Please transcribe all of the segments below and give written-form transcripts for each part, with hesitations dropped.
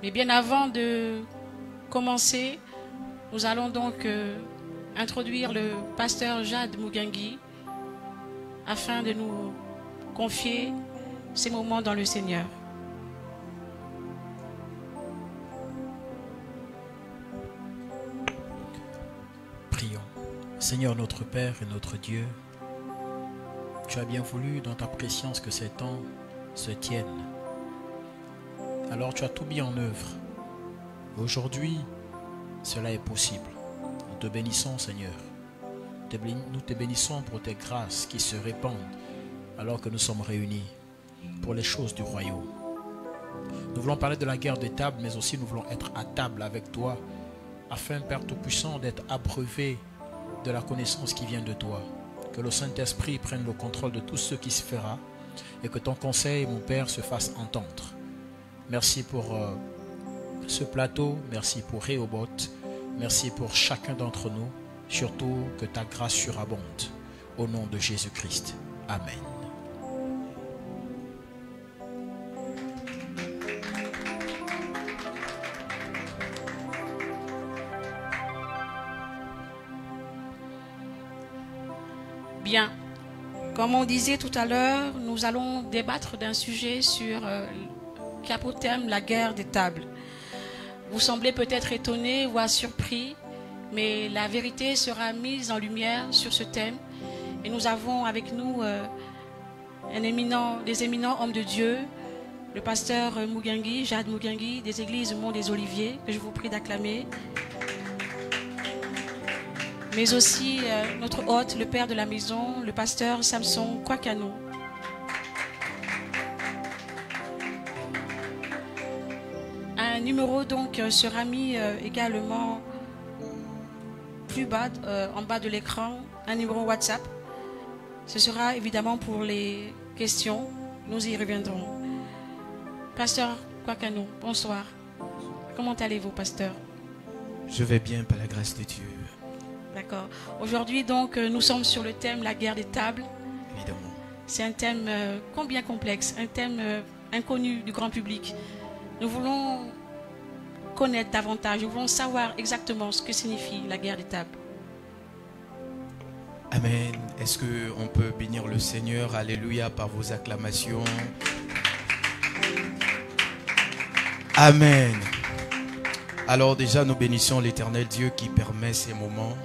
Mais bien avant de commencer, nous allons donc introduire le pasteur Jad Mugangi afin de nous confier ces moments dans le Seigneur. Prions. Seigneur notre Père et notre Dieu, tu as bien voulu dans ta préscience que ces temps se tiennent. Alors tu as tout mis en œuvre. Aujourd'hui, cela est possible. Nous te bénissons, Seigneur. Nous te bénissons pour tes grâces qui se répandent alors que nous sommes réunis pour les choses du royaume. Nous voulons parler de la guerre des tables, mais aussi nous voulons être à table avec toi afin, Père Tout-Puissant, d'être abreuvé de la connaissance qui vient de toi. Que le Saint-Esprit prenne le contrôle de tout ce qui se fera et que ton conseil, mon Père, se fasse entendre. Merci pour ce plateau, merci pour Rehoboth, merci pour chacun d'entre nous, surtout que ta grâce surabonde. Au nom de Jésus-Christ. Amen. Bien, comme on disait tout à l'heure, nous allons débattre d'un sujet qui a pour thème la guerre des tables. Vous semblez peut-être étonné, voire surpris, mais la vérité sera mise en lumière sur ce thème. Et nous avons avec nous des éminents hommes de Dieu, le pasteur Mugangi, Jad Mugangi, des églises Mont des Oliviers, que je vous prie d'acclamer. Mais aussi notre hôte, le père de la maison, le pasteur Samson Kwakano. Un numéro donc sera mis également plus bas, en bas de l'écran, un numéro WhatsApp. Ce sera évidemment pour les questions, nous y reviendrons. Pasteur Kwakano, bonsoir. Comment allez-vous, pasteur? Je vais bien par la grâce de Dieu. D'accord. Aujourd'hui, donc, nous sommes sur le thème la guerre des tables. Évidemment. C'est un thème combien complexe, un thème inconnu du grand public. Nous voulons connaître davantage, nous voulons savoir exactement ce que signifie la guerre des tables. Amen. Est-ce qu'on peut bénir le Seigneur? Alléluia par vos acclamations. Amen. Alors déjà, nous bénissons l'Éternel Dieu qui permet ces moments.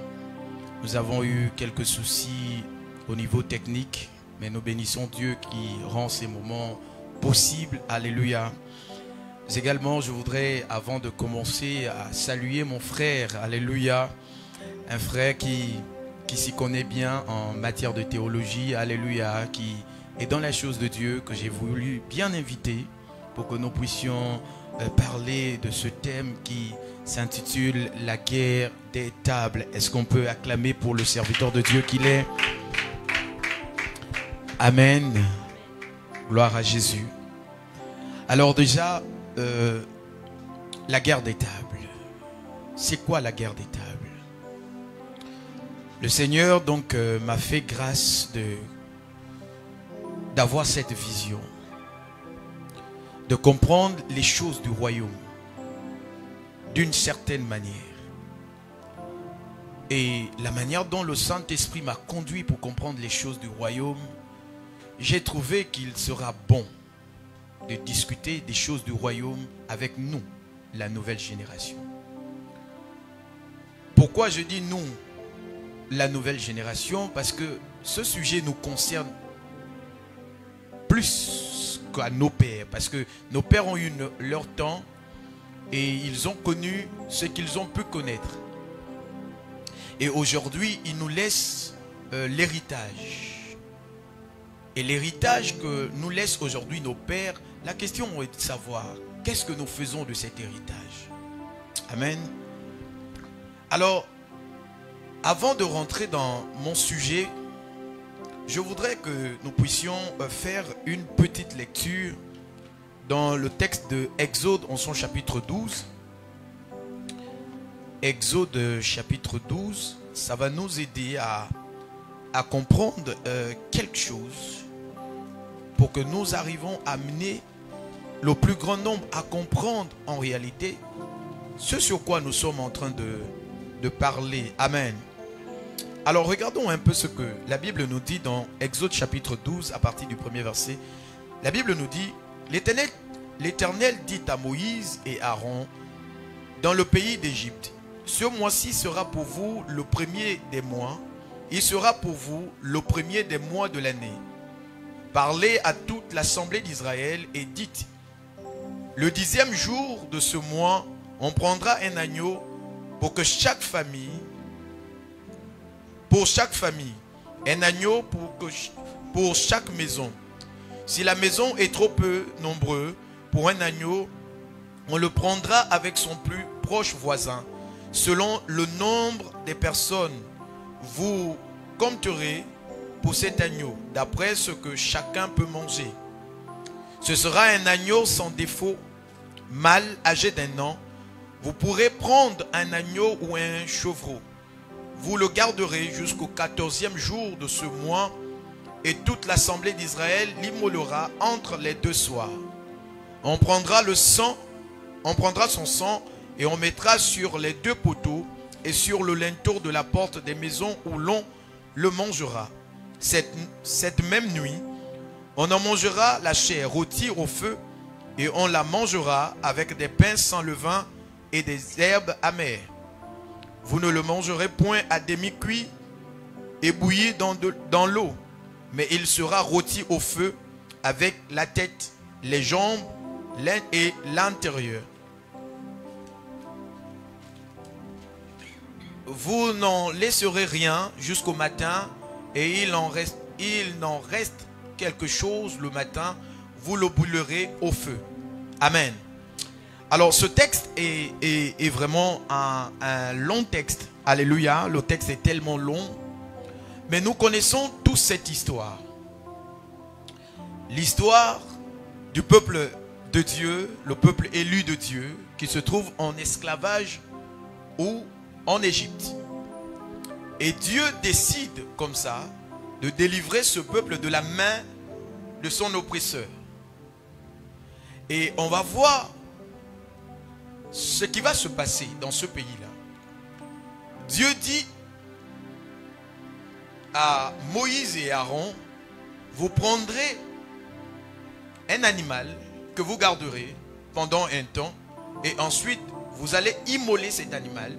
Nous avons eu quelques soucis au niveau technique, mais nous bénissons Dieu qui rend ces moments possibles. Alléluia. Également, je voudrais, avant de commencer, à saluer mon frère. Alléluia. Un frère qui s'y connaît bien en matière de théologie. Alléluia. Qui est dans la chose de Dieu, que j'ai voulu bien inviter pour que nous puissions parler de ce thème qui s'intitule la guerre des tables. Est-ce qu'on peut acclamer pour le serviteur de Dieu qu'il est? Amen. Gloire à Jésus. Alors déjà, la guerre des tables. C'est quoi la guerre des tables? Le Seigneur donc m'a fait grâce d'avoir cette vision, de comprendre les choses du royaume d'une certaine manière. Et la manière dont le Saint-Esprit m'a conduit pour comprendre les choses du royaume, j'ai trouvé qu'il sera bon de discuter des choses du royaume avec nous, la nouvelle génération. Pourquoi je dis nous, la nouvelle génération? Parce que ce sujet nous concerne plus qu'à nos pères. Parce que nos pères ont eu leur temps et ils ont connu ce qu'ils ont pu connaître. Et aujourd'hui, ils nous laissent l'héritage. Et l'héritage que nous laissent aujourd'hui nos pères, la question est de savoir qu'est-ce que nous faisons de cet héritage. Amen. Alors, avant de rentrer dans mon sujet, je voudrais que nous puissions faire une petite lecture dans le texte de Exode en son chapitre 12. Exode chapitre 12, ça va nous aider à comprendre quelque chose pour que nous arrivons à mener le plus grand nombre à comprendre en réalité ce sur quoi nous sommes en train de parler. Amen. Alors regardons un peu ce que la Bible nous dit dans Exode chapitre 12 à partir du premier verset. La Bible nous dit, l'Éternel dit à Moïse et Aaron dans le pays d'Égypte, ce mois-ci sera pour vous le premier des mois, il sera pour vous le premier des mois de l'année. Parlez à toute l'assemblée d'Israël et dites, le 10e jour de ce mois, on prendra un agneau pour chaque famille, un agneau pour chaque maison. Si la maison est trop peu nombreuse pour un agneau, on le prendra avec son plus proche voisin. Selon le nombre des personnes, vous compterez pour cet agneau, d'après ce que chacun peut manger. Ce sera un agneau sans défaut, mâle âgé d'1 an. Vous pourrez prendre un agneau ou un chevreau. Vous le garderez jusqu'au 14e jour de ce mois, et toute l'assemblée d'Israël l'immolera entre les 2 soirs. On prendra son sang et on mettra sur les 2 poteaux et sur le linteau de la porte des maisons où l'on le mangera. Cette même nuit, on en mangera la chair rôtie au feu et on la mangera avec des pains sans levain et des herbes amères. Vous ne le mangerez point à demi-cuit et bouilli dans l'eau, mais il sera rôti au feu avec la tête, les jambes et l'intérieur. Vous n'en laisserez rien jusqu'au matin, et il n'en reste quelque chose le matin, vous le brûlerez au feu. Amen. Alors ce texte est vraiment un long texte. Alléluia, le texte est tellement long. Mais nous connaissons tous cette histoire. L'histoire du peuple de Dieu, le peuple élu de Dieu, qui se trouve en esclavage ou en Égypte. Et Dieu décide comme ça de délivrer ce peuple de la main de son oppresseur. Et on va voir ce qui va se passer dans ce pays-là. Dieu dit à Moïse et Aaron, vous prendrez un animal que vous garderez pendant un temps, et ensuite vous allez immoler cet animal.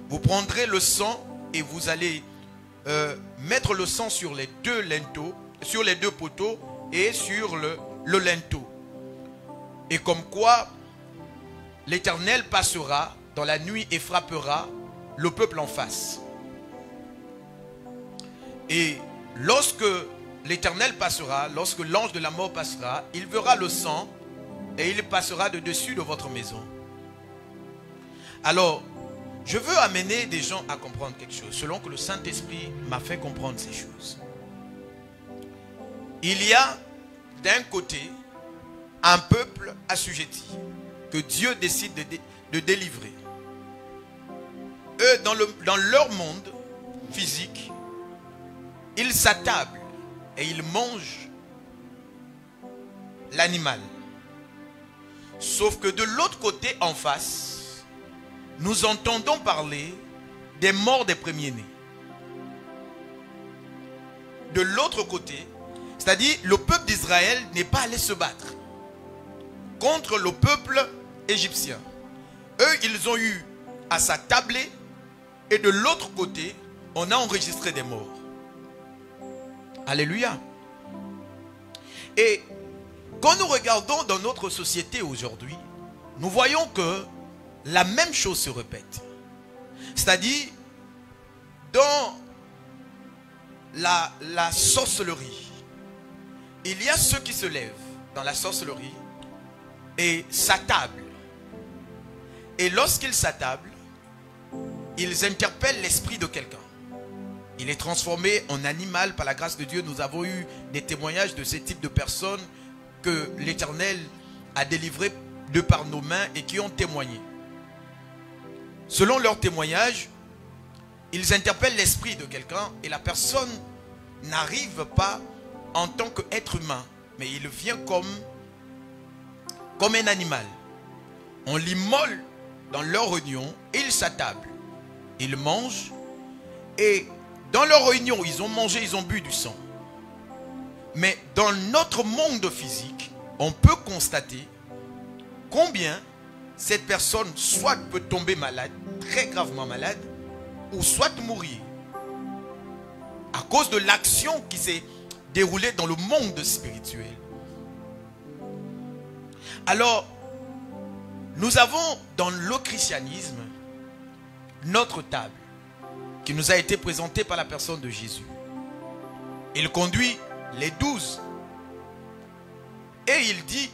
Vous prendrez le sang et vous allez mettre le sang sur les 2 linteaux, sur les 2 poteaux et sur le linteau. Et comme quoi l'Éternel passera dans la nuit et frappera le peuple en face. Et lorsque l'Éternel passera, lorsque l'ange de la mort passera, il verra le sang et il passera de dessus de votre maison. Alors, je veux amener des gens à comprendre quelque chose, selon que le Saint-Esprit m'a fait comprendre ces choses. Il y a d'un côté un peuple assujetti que Dieu décide de délivrer. Eux, dans leur monde physique, ils s'attablent et ils mangent l'animal. Sauf que de l'autre côté, en face, nous entendons parler des morts des premiers-nés. De l'autre côté, c'est-à-dire le peuple d'Israël n'est pas allé se battre contre le peuple égyptien. Eux, ils ont eu à s'attabler, et de l'autre côté, on a enregistré des morts. Alléluia. Et quand nous regardons dans notre société aujourd'hui, nous voyons que la même chose se répète. C'est-à-dire, dans la sorcellerie, il y a ceux qui se lèvent dans la sorcellerie et s'attablent. Et lorsqu'ils s'attablent, ils interpellent l'esprit de quelqu'un. Il est transformé en animal par la grâce de Dieu. Nous avons eu des témoignages de ce type de personnes que l'Éternel a délivrées de par nos mains et qui ont témoigné. Selon leur témoignage, ils interpellent l'esprit de quelqu'un et la personne n'arrive pas en tant qu'être humain, mais il vient comme comme un animal. On l'immole dans leur réunion et ils s'attablent. Ils mangent et dans leur réunion, ils ont mangé, ils ont bu du sang. Mais dans notre monde physique, on peut constater combien cette personne soit peut tomber malade, très gravement malade, ou soit mourir. À cause de l'action qui s'est déroulée dans le monde spirituel. Alors, nous avons dans le christianisme notre table qui nous a été présentée par la personne de Jésus. Il conduit les 12 et il dit: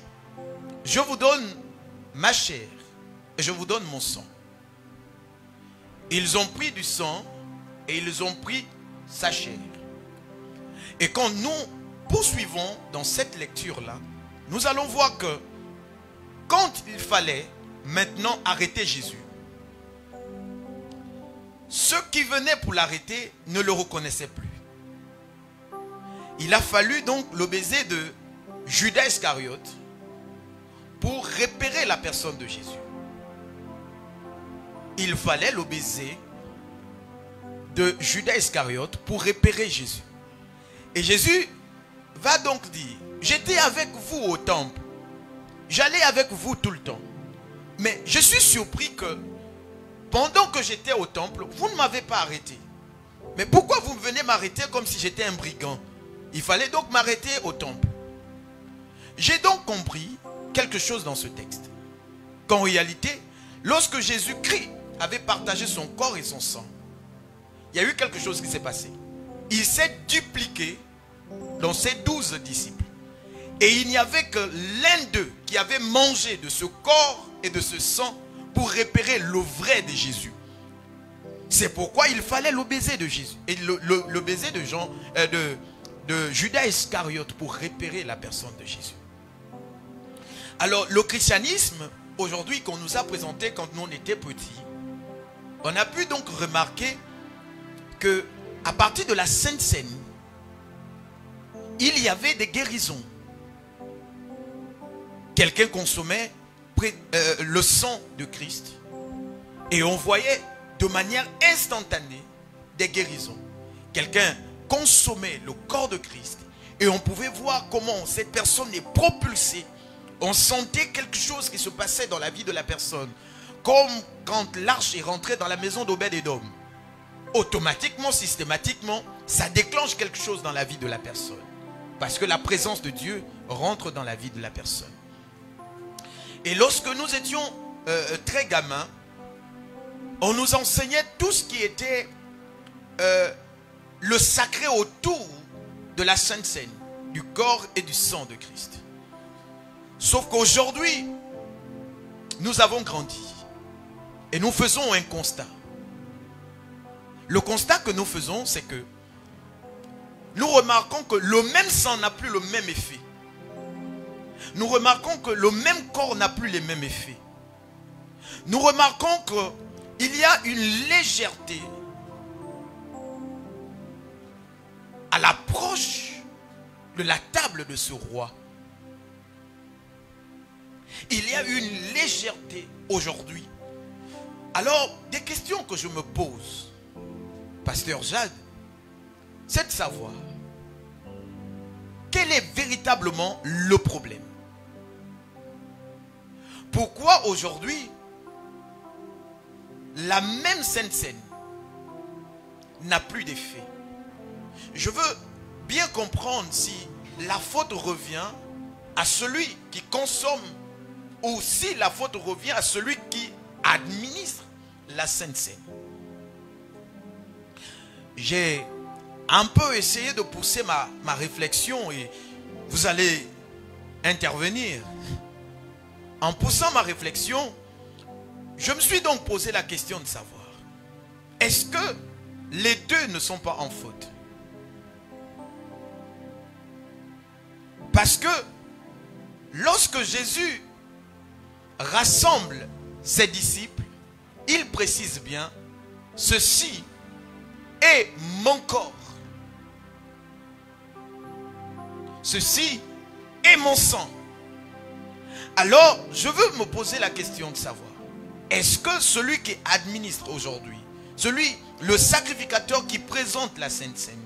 je vous donne ma chair et je vous donne mon sang. Ils ont pris du sang et ils ont pris sa chair. Et quand nous poursuivons dans cette lecture-là, nous allons voir que quand il fallait maintenant arrêter Jésus, ceux qui venaient pour l'arrêter ne le reconnaissaient plus. Il a fallu donc le baiser de Judas Iscariote pour repérer la personne de Jésus. Il fallait le baiser de Judas Iscariote pour repérer Jésus. Et Jésus va donc dire: j'étais avec vous au temple, j'allais avec vous tout le temps, mais je suis surpris que pendant que j'étais au temple, vous ne m'avez pas arrêté. Mais pourquoi vous venez m'arrêter comme si j'étais un brigand? Il fallait donc m'arrêter au temple. J'ai donc compris quelque chose dans ce texte, qu'en réalité, lorsque Jésus-Christ avait partagé son corps et son sang, il y a eu quelque chose qui s'est passé. Il s'est dupliqué dans ses 12 disciples. Et il n'y avait que l'un d'eux qui avait mangé de ce corps et de ce sang pour repérer le vrai de Jésus. C'est pourquoi il fallait le baiser de Jésus. Et le baiser de Judas Iscariote pour repérer la personne de Jésus. Alors le christianisme, aujourd'hui, qu'on nous a présenté quand nous on était petits, on a pu donc remarquer que à partir de la Sainte Seine, il y avait des guérisons. Quelqu'un consommait le sang de Christ et on voyait de manière instantanée des guérisons. Quelqu'un consommait le corps de Christ et on pouvait voir comment cette personne est propulsée. On sentait quelque chose qui se passait dans la vie de la personne, comme quand l'arche est rentrée dans la maison d'Obed-Édom. Automatiquement, systématiquement, ça déclenche quelque chose dans la vie de la personne, parce que la présence de Dieu rentre dans la vie de la personne. Et lorsque nous étions très gamins, on nous enseignait tout ce qui était le sacré autour de la Sainte Seine, du corps et du sang de Christ. Sauf qu'aujourd'hui, nous avons grandi et nous faisons un constat. Le constat que nous faisons, c'est que nous remarquons que le même sang n'a plus le même effet. Nous remarquons que le même corps n'a plus les mêmes effets. Nous remarquons qu'il y a une légèreté à l'approche de la table de ce roi. Il y a une légèreté aujourd'hui. Alors, des questions que je me pose, Pasteur Jade, c'est de savoir quel est véritablement le problème. Pourquoi aujourd'hui la même Sainte Seine n'a plus d'effet? Je veux bien comprendre si la faute revient à celui qui consomme ou si la faute revient à celui qui administre la Sainte Seine. J'ai un peu essayé de pousser ma réflexion et vous allez intervenir. En poussant ma réflexion, je me suis donc posé la question de savoir, est-ce que les deux ne sont pas en faute? Parce que lorsque Jésus rassemble ses disciples, il précise bien, ceci est mon corps. Ceci est mon sang. Alors, je veux me poser la question de savoir, est-ce que celui qui administre aujourd'hui, le sacrificateur qui présente la Sainte Seine,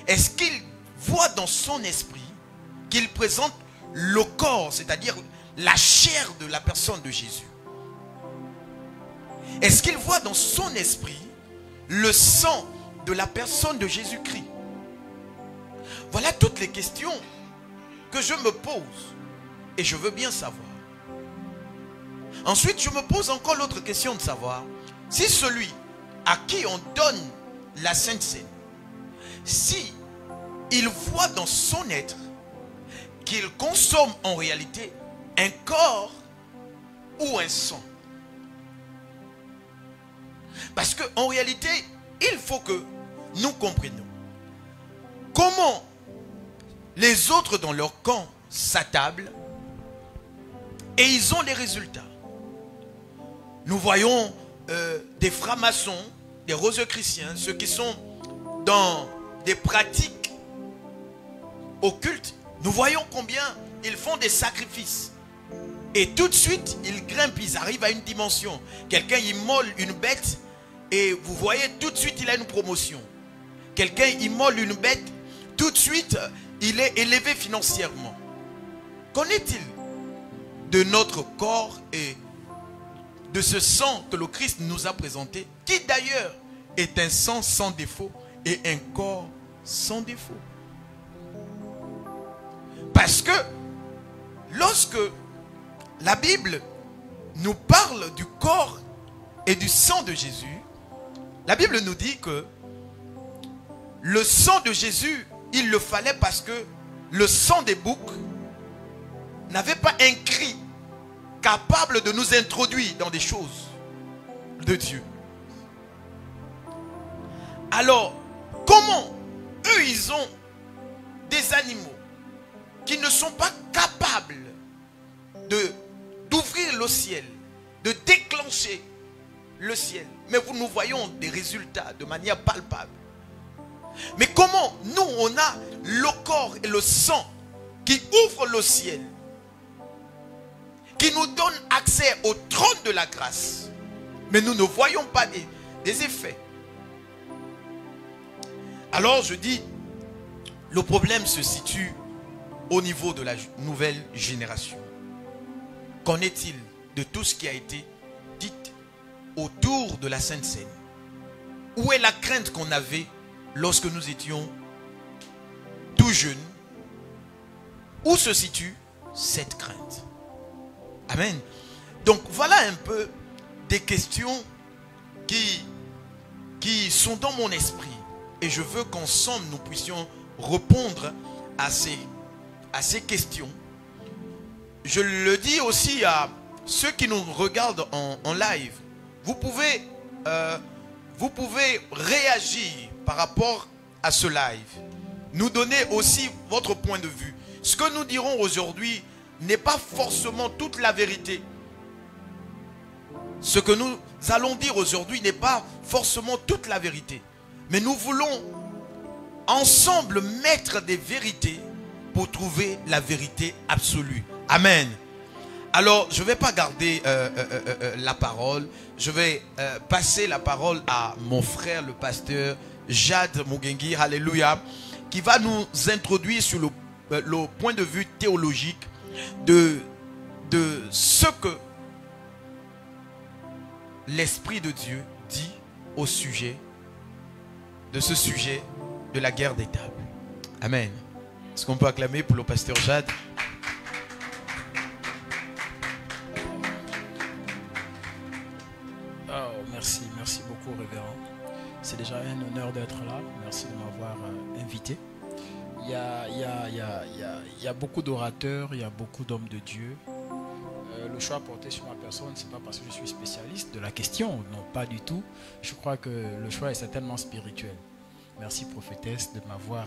est-ce qu'il voit dans son esprit qu'il présente le corps, c'est-à-dire la chair de la personne de Jésus? Est-ce qu'il voit dans son esprit le sang de la personne de Jésus-Christ? Voilà toutes les questions que je me pose et je veux bien savoir. Ensuite, je me pose encore l'autre question de savoir si celui à qui on donne la Sainte Seine, si il voit dans son être qu'il consomme en réalité un corps ou un sang. Parce qu'en réalité, il faut que nous comprenions comment les autres dans leur camp s'attablent et ils ont les résultats. Nous voyons des francs-maçons, des rosicruciens, ceux qui sont dans des pratiques occultes. Nous voyons combien ils font des sacrifices. Et tout de suite, ils grimpent, ils arrivent à une dimension. Quelqu'un immole une bête et vous voyez tout de suite, il a une promotion. Quelqu'un immole une bête, tout de suite, il est élevé financièrement. Qu'en est-il de notre corps et de ce sang que le Christ nous a présenté, qui d'ailleurs est un sang sans défaut et un corps sans défaut? Parce que lorsque la Bible nous parle du corps et du sang de Jésus, la Bible nous dit que le sang de Jésus, il le fallait parce que le sang des boucs n'avait pas un cri capable de nous introduire dans des choses de Dieu. Alors, comment eux, ils ont des animaux qui ne sont pas capables d'ouvrir le ciel, de déclencher le ciel? Mais nous voyons des résultats de manière palpable. Mais comment nous, on a le corps et le sang qui ouvrent le ciel, qui nous donne accès au trône de la grâce, mais nous ne voyons pas des effets? Alors je dis, le problème se situe au niveau de la nouvelle génération. Qu'en est-il de tout ce qui a été dit autour de la Sainte Seine? Où est la crainte qu'on avait lorsque nous étions tout jeunes? Où se situe cette crainte? Amen. Donc voilà un peu des questions qui sont dans mon esprit. Et je veux qu'ensemble nous puissions répondre à ces questions. Je le dis aussi à ceux qui nous regardent en live. Vous pouvez réagir par rapport à ce live. Nous donner aussi votre point de vue. Ce que nous dirons aujourd'hui n'est pas forcément toute la vérité. Ce que nous allons dire aujourd'hui n'est pas forcément toute la vérité. Mais nous voulons ensemble mettre des vérités pour trouver la vérité absolue. Amen. Alors, je ne vais pas garder la parole. Je vais passer la parole à mon frère, le pasteur Jad Mugengi, alléluia, qui va nous introduire sur le point de vue théologique de ce que l'Esprit de Dieu dit au sujet de ce sujet de la guerre des tables. Amen. Est-ce qu'on peut acclamer pour le pasteur Jad? Oh, merci beaucoup, révérend. C'est déjà un honneur d'être là. Merci de m'avoir invité. Il y a beaucoup d'orateurs, il y a beaucoup d'hommes de Dieu. Le choix porté sur ma personne, ce n'est pas parce que je suis spécialiste de la question, non, pas du tout. Je crois que le choix est certainement spirituel. Merci prophétesse de m'avoir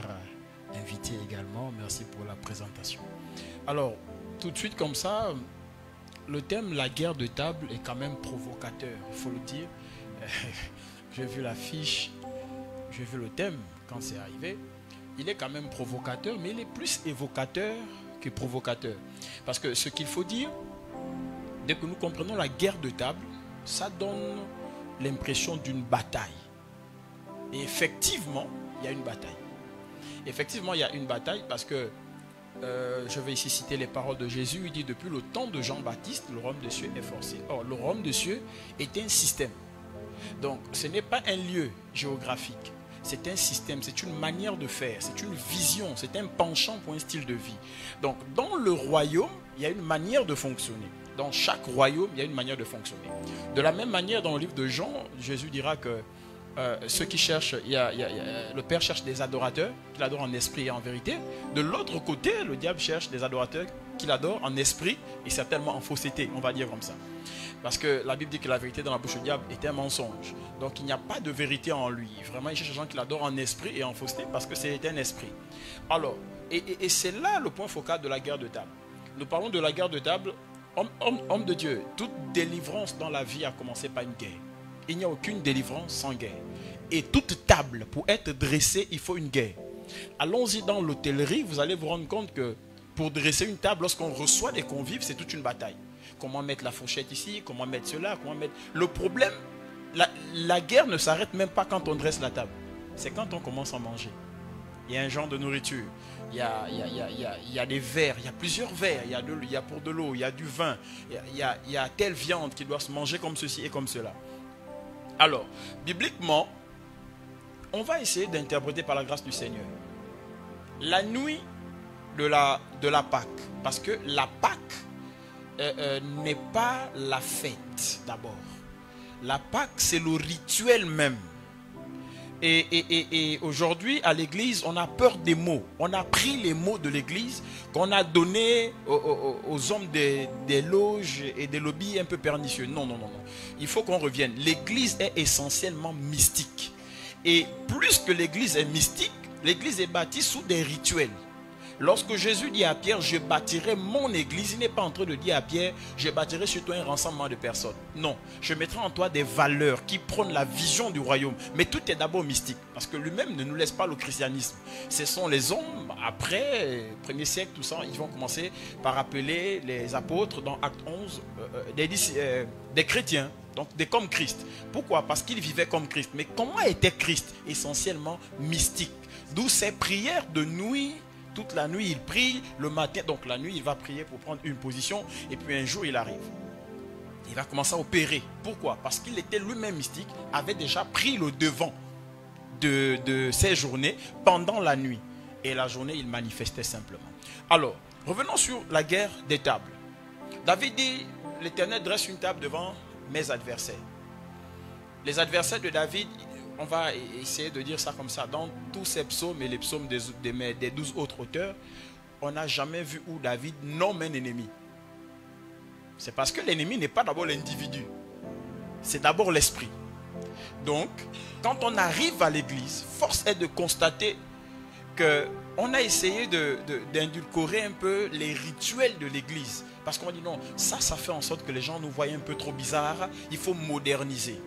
invité également. Merci pour la présentation. Alors, tout de suite comme ça, le thème la guerre de table est quand même provocateur, il faut le dire. J'ai vu l'affiche, j'ai vu le thème quand c'est arrivé. Il est quand même provocateur, mais il est plus évocateur que provocateur. Parce que ce qu'il faut dire, dès que nous comprenons la guerre de table, ça donne l'impression d'une bataille. Et effectivement, il y a une bataille. Effectivement, il y a une bataille parce que, je vais ici citer les paroles de Jésus, il dit: depuis le temps de Jean-Baptiste, le royaume des cieux est forcé. Or, le royaume des cieux est un système. Donc, ce n'est pas un lieu géographique. C'est un système, c'est une manière de faire, c'est une vision, c'est un penchant pour un style de vie. Donc, dans le royaume, il y a une manière de fonctionner. Dans chaque royaume, il y a une manière de fonctionner. De la même manière, dans le livre de Jean, Jésus dira que ceux qui cherchent, le Père cherche des adorateurs qu'il adore en esprit et en vérité. De l'autre côté, le diable cherche des adorateurs qu'il adore en esprit et certainement en fausseté, on va dire comme ça. Parce que la Bible dit que la vérité dans la bouche du diable est un mensonge. Donc il n'y a pas de vérité en lui. Vraiment, il cherche des gens qui l'adorent en esprit et en fausseté parce que c'est un esprit. Alors, et c'est là le point focal de la guerre de table. Nous parlons de la guerre de table. Homme de Dieu, toute délivrance dans la vie a commencé par une guerre. Il n'y a aucune délivrance sans guerre. Et toute table, pour être dressée, il faut une guerre. Allons-y dans l'hôtellerie, vous allez vous rendre compte que pour dresser une table, lorsqu'on reçoit des convives, c'est toute une bataille. Comment mettre la fourchette ici, comment mettre cela, comment mettre... Le problème, la guerre ne s'arrête même pas quand on dresse la table. C'est quand on commence à manger. Il y a un genre de nourriture. Il y a des verres, il y a plusieurs verres, il y a pour de l'eau, il y a du vin, il y a telle viande qui doit se manger comme ceci et comme cela. Alors, bibliquement, on va essayer d'interpréter par la grâce du Seigneur la nuit de la Pâque. Parce que la Pâque n'est pas la fête d'abord. La Pâque, c'est le rituel même. Et aujourd'hui, à l'église, on a peur des mots. On a pris les mots de l'église qu'on a donnés aux hommes des loges et des lobbies un peu pernicieux. Non, non, non, non. Il faut qu'on revienne. L'église est essentiellement mystique. Et plus que l'église est mystique, l'église est bâtie sous des rituels. Lorsque Jésus dit à Pierre, je bâtirai mon église, il n'est pas en train de dire à Pierre, je bâtirai sur toi un rassemblement de personnes. Non, je mettrai en toi des valeurs qui prônent la vision du royaume. Mais tout est d'abord mystique, parce que lui-même ne nous laisse pas le christianisme. Ce sont les hommes, après, 1er siècle, tout ça, ils vont commencer par appeler les apôtres dans Acte 11, des chrétiens. Donc des comme Christ. Pourquoi? Parce qu'ils vivaient comme Christ. Mais comment était Christ? Essentiellement mystique. D'où ces prières de nuit. Toute la nuit, il prie. Le matin, donc la nuit, il va prier pour prendre une position. Et puis un jour, il arrive. Il va commencer à opérer. Pourquoi? Parce qu'il était lui-même mystique, avait déjà pris le devant de ces journées pendant la nuit. Et la journée, il manifestait simplement. Alors, revenons sur la guerre des tables. David dit, l'Éternel dresse une table devant mes adversaires. Les adversaires de David, on va essayer de dire ça comme ça, dans tous ces psaumes et les psaumes des 12 autres auteurs, on n'a jamais vu où David nomme un ennemi. C'est parce que l'ennemi n'est pas d'abord l'individu, c'est d'abord l'esprit. Donc, quand on arrive à l'église, force est de constater qu'on a essayé d'indulcorer un peu les rituels de l'église. Parce qu'on dit non, ça fait en sorte que les gens nous voient un peu trop bizarres. Il faut moderniser.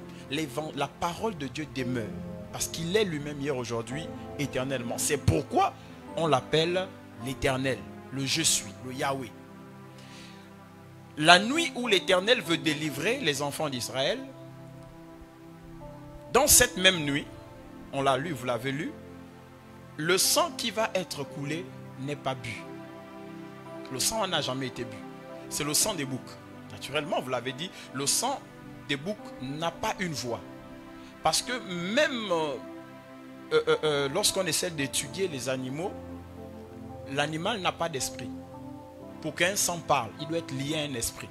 La parole de Dieu demeure. Parce qu'il est lui-même hier, aujourd'hui, éternellement. C'est pourquoi on l'appelle l'Éternel, le Je suis, le Yahweh. La nuit où l'Éternel veut délivrer les enfants d'Israël, dans cette même nuit, on l'a lu, vous l'avez lu, le sang qui va être coulé n'est pas bu. Le sang n'a jamais été bu. C'est le sang des boucs. Naturellement, vous l'avez dit, le sang des boucs n'a pas une voix. Parce que même lorsqu'on essaie d'étudier les animaux, l'animal n'a pas d'esprit. Pour qu'un sang parle, il doit être lié à un esprit.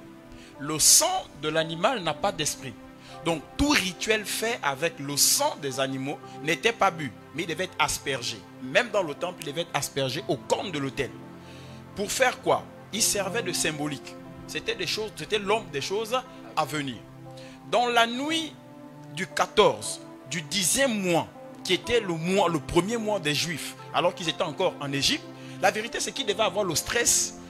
Le sang de l'animal n'a pas d'esprit. Donc tout rituel fait avec le sang des animaux n'était pas bu, mais il devait être aspergé. Même dans le temple, il devait être aspergé au cornes de l'autel. Pour faire quoi? Il servait de symbolique. C'était l'ombre des choses à venir. Dans la nuit du 14, du 10e mois, qui était le premier mois des Juifs, alors qu'ils étaient encore en Égypte, la vérité c'est qu'ils devaient avoir le stress.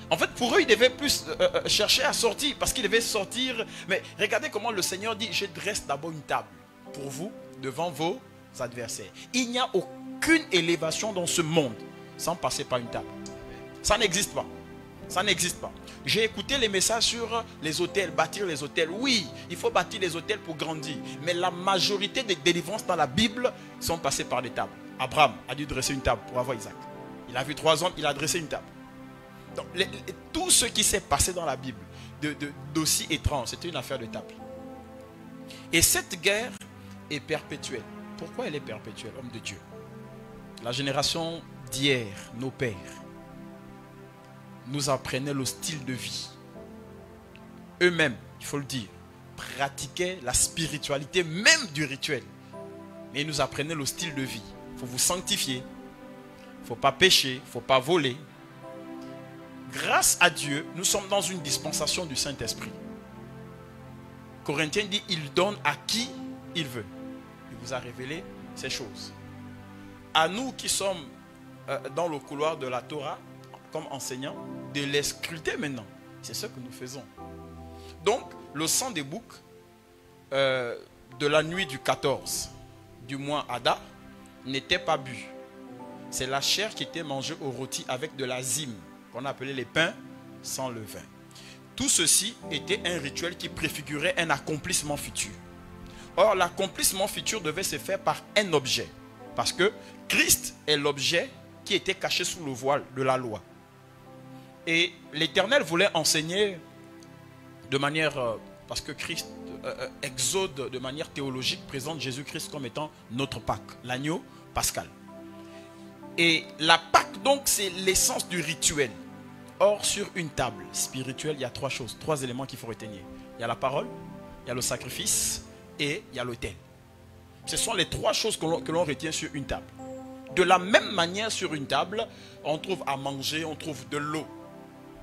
En fait, pour eux, ils devaient plus chercher à sortir, parce qu'ils devaient sortir. Mais regardez comment le Seigneur dit, je dresse d'abord une table pour vous, devant vos adversaires. Il n'y a aucune élévation dans ce monde sans passer par une table. Ça n'existe pas. Ça n'existe pas. J'ai écouté les messages sur les hôtels, bâtir les hôtels. Oui, il faut bâtir les hôtels pour grandir. Mais la majorité des délivrances dans la Bible sont passées par des tables. Abraham a dû dresser une table pour avoir Isaac. Il a vu 3 hommes, il a dressé une table. Donc, tout ce qui s'est passé dans la Bible, d'aussi étrange, c'était une affaire de table. Et cette guerre est perpétuelle. Pourquoi elle est perpétuelle, homme de Dieu? La génération d'hier, nos pères, nous apprenaient le style de vie. Eux-mêmes, il faut le dire, pratiquaient la spiritualité même du rituel. Mais ils nous apprenaient le style de vie. Il faut vous sanctifier. Il ne faut pas pécher. Il ne faut pas voler. Grâce à Dieu, nous sommes dans une dispensation du Saint-Esprit. Corinthiens dit, il donne à qui il veut. Il vous a révélé ces choses. À nous qui sommes dans le couloir de la Torah, comme enseignants, de les scruter maintenant. C'est ce que nous faisons. Donc, le sang des boucs de la nuit du 14 du mois Adar n'était pas bu. C'est la chair qui était mangée au rôti avec de la zime, qu'on appelait les pains sans levain. Tout ceci était un rituel qui préfigurait un accomplissement futur. Or, l'accomplissement futur devait se faire par un objet. Parce que Christ est l'objet qui était caché sous le voile de la loi. Et l'Éternel voulait enseigner de manière... parce que Christ, Exode de manière théologique, présente Jésus-Christ comme étant notre Pâque, l'agneau pascal. Et la Pâque, donc, c'est l'essence du rituel. Or, sur une table spirituelle, il y a 3 choses, 3 éléments qu'il faut retenir. Il y a la parole, il y a le sacrifice et il y a l'autel. Ce sont les 3 choses que l'on retient sur une table. De la même manière, sur une table, on trouve à manger, on trouve de l'eau,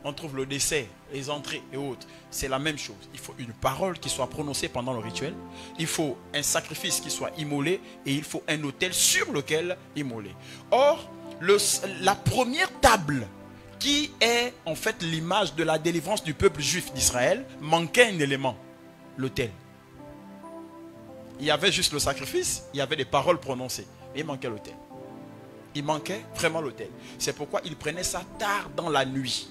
on trouve le dessert, les entrées et autres. C'est la même chose. Il faut une parole qui soit prononcée pendant le rituel. Il faut un sacrifice qui soit immolé. Et il faut un autel sur lequel immoler. Or, la première table, qui est en fait l'image de la délivrance du peuple juif d'Israël, manquait un élément, l'autel. Il y avait juste le sacrifice, il y avait des paroles prononcées. Mais il manquait l'autel. Il manquait vraiment l'autel. C'est pourquoi il prenait ça tard dans la nuit.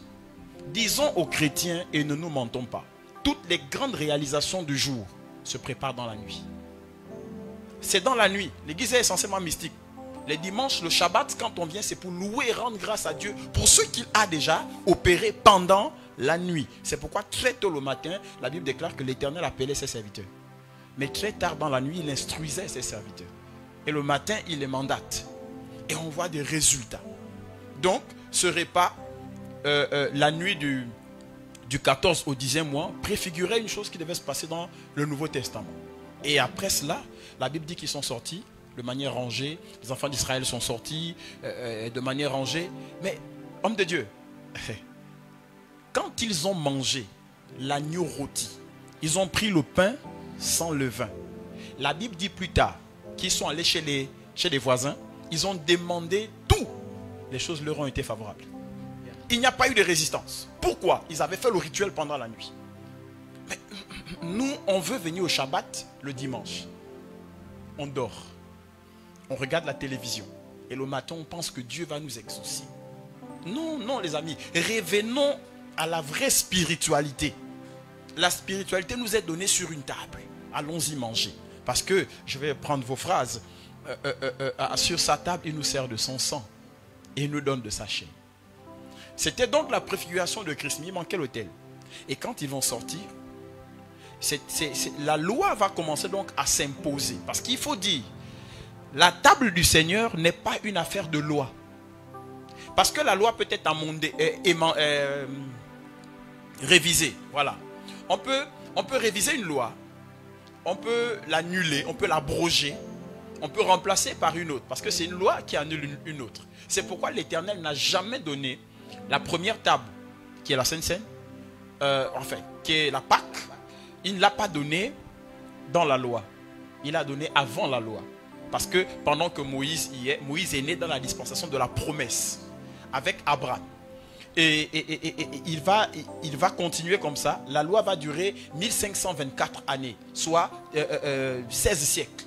Disons aux chrétiens, et ne nous mentons pas, toutes les grandes réalisations du jour se préparent dans la nuit. C'est dans la nuit. L'église est essentiellement mystique. Les dimanches, le Shabbat, quand on vient, c'est pour louer et rendre grâce à Dieu pour ce qu'il a déjà opéré pendant la nuit. C'est pourquoi très tôt le matin, la Bible déclare que l'Éternel appelait ses serviteurs. Mais très tard dans la nuit, il instruisait ses serviteurs. Et le matin, il les mandate. Et on voit des résultats. Donc, ce repas, la nuit du 14 au 10e mois, préfigurait une chose qui devait se passer dans le Nouveau Testament. Et après cela, la Bible dit qu'ils sont sortis de manière rangée. Les enfants d'Israël sont sortis de manière rangée. Mais, homme de Dieu, quand ils ont mangé l'agneau rôti, ils ont pris le pain sans levain. La Bible dit plus tard qu'ils sont allés chez les voisins. Ils ont demandé tout. Les choses leur ont été favorables. Il n'y a pas eu de résistance. Pourquoi? Ils avaient fait le rituel pendant la nuit. Mais nous, on veut venir au Shabbat le dimanche. On dort. On regarde la télévision. Et le matin, on pense que Dieu va nous exaucer. Non, non, les amis. Revenons à la vraie spiritualité. La spiritualité nous est donnée sur une table. Allons-y manger. Parce que, je vais prendre vos phrases. Sur sa table, il nous sert de son sang. Et il nous donne de sa chair. C'était donc la préfiguration de Christ. Mais il manquait l'autel. Et quand ils vont sortir, la loi va commencer donc à s'imposer. Parce qu'il faut dire, la table du Seigneur n'est pas une affaire de loi. Parce que la loi peut être amendée, révisée. Voilà. On peut réviser une loi. On peut l'annuler, on peut l'abroger. On peut remplacer par une autre. Parce que c'est une loi qui annule une autre. C'est pourquoi l'Éternel n'a jamais donné la première table, qui est la Sainte Seine, qui est la Pâque. Il ne l'a pas donnée dans la loi. Il l'a donnée avant la loi. Parce que pendant que Moïse est né dans la dispensation de la promesse avec Abraham. Et il va continuer comme ça. La loi va durer 1524 années, soit 16 siècles.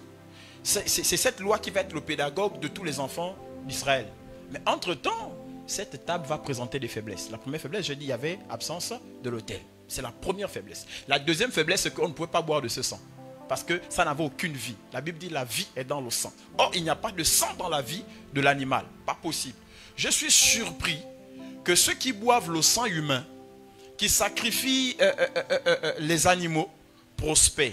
C'est cette loi qui va être le pédagogue de tous les enfants d'Israël. Mais entre-temps, cette table va présenter des faiblesses. La première faiblesse, je dis, il y avait absence de l'autel. C'est la première faiblesse. La deuxième faiblesse, c'est qu'on ne pouvait pas boire de ce sang. Parce que ça n'avait aucune vie. La Bible dit la vie est dans le sang. Or, il n'y a pas de sang dans la vie de l'animal. Pas possible. Je suis surpris que ceux qui boivent le sang humain, qui sacrifient les animaux, prospèrent.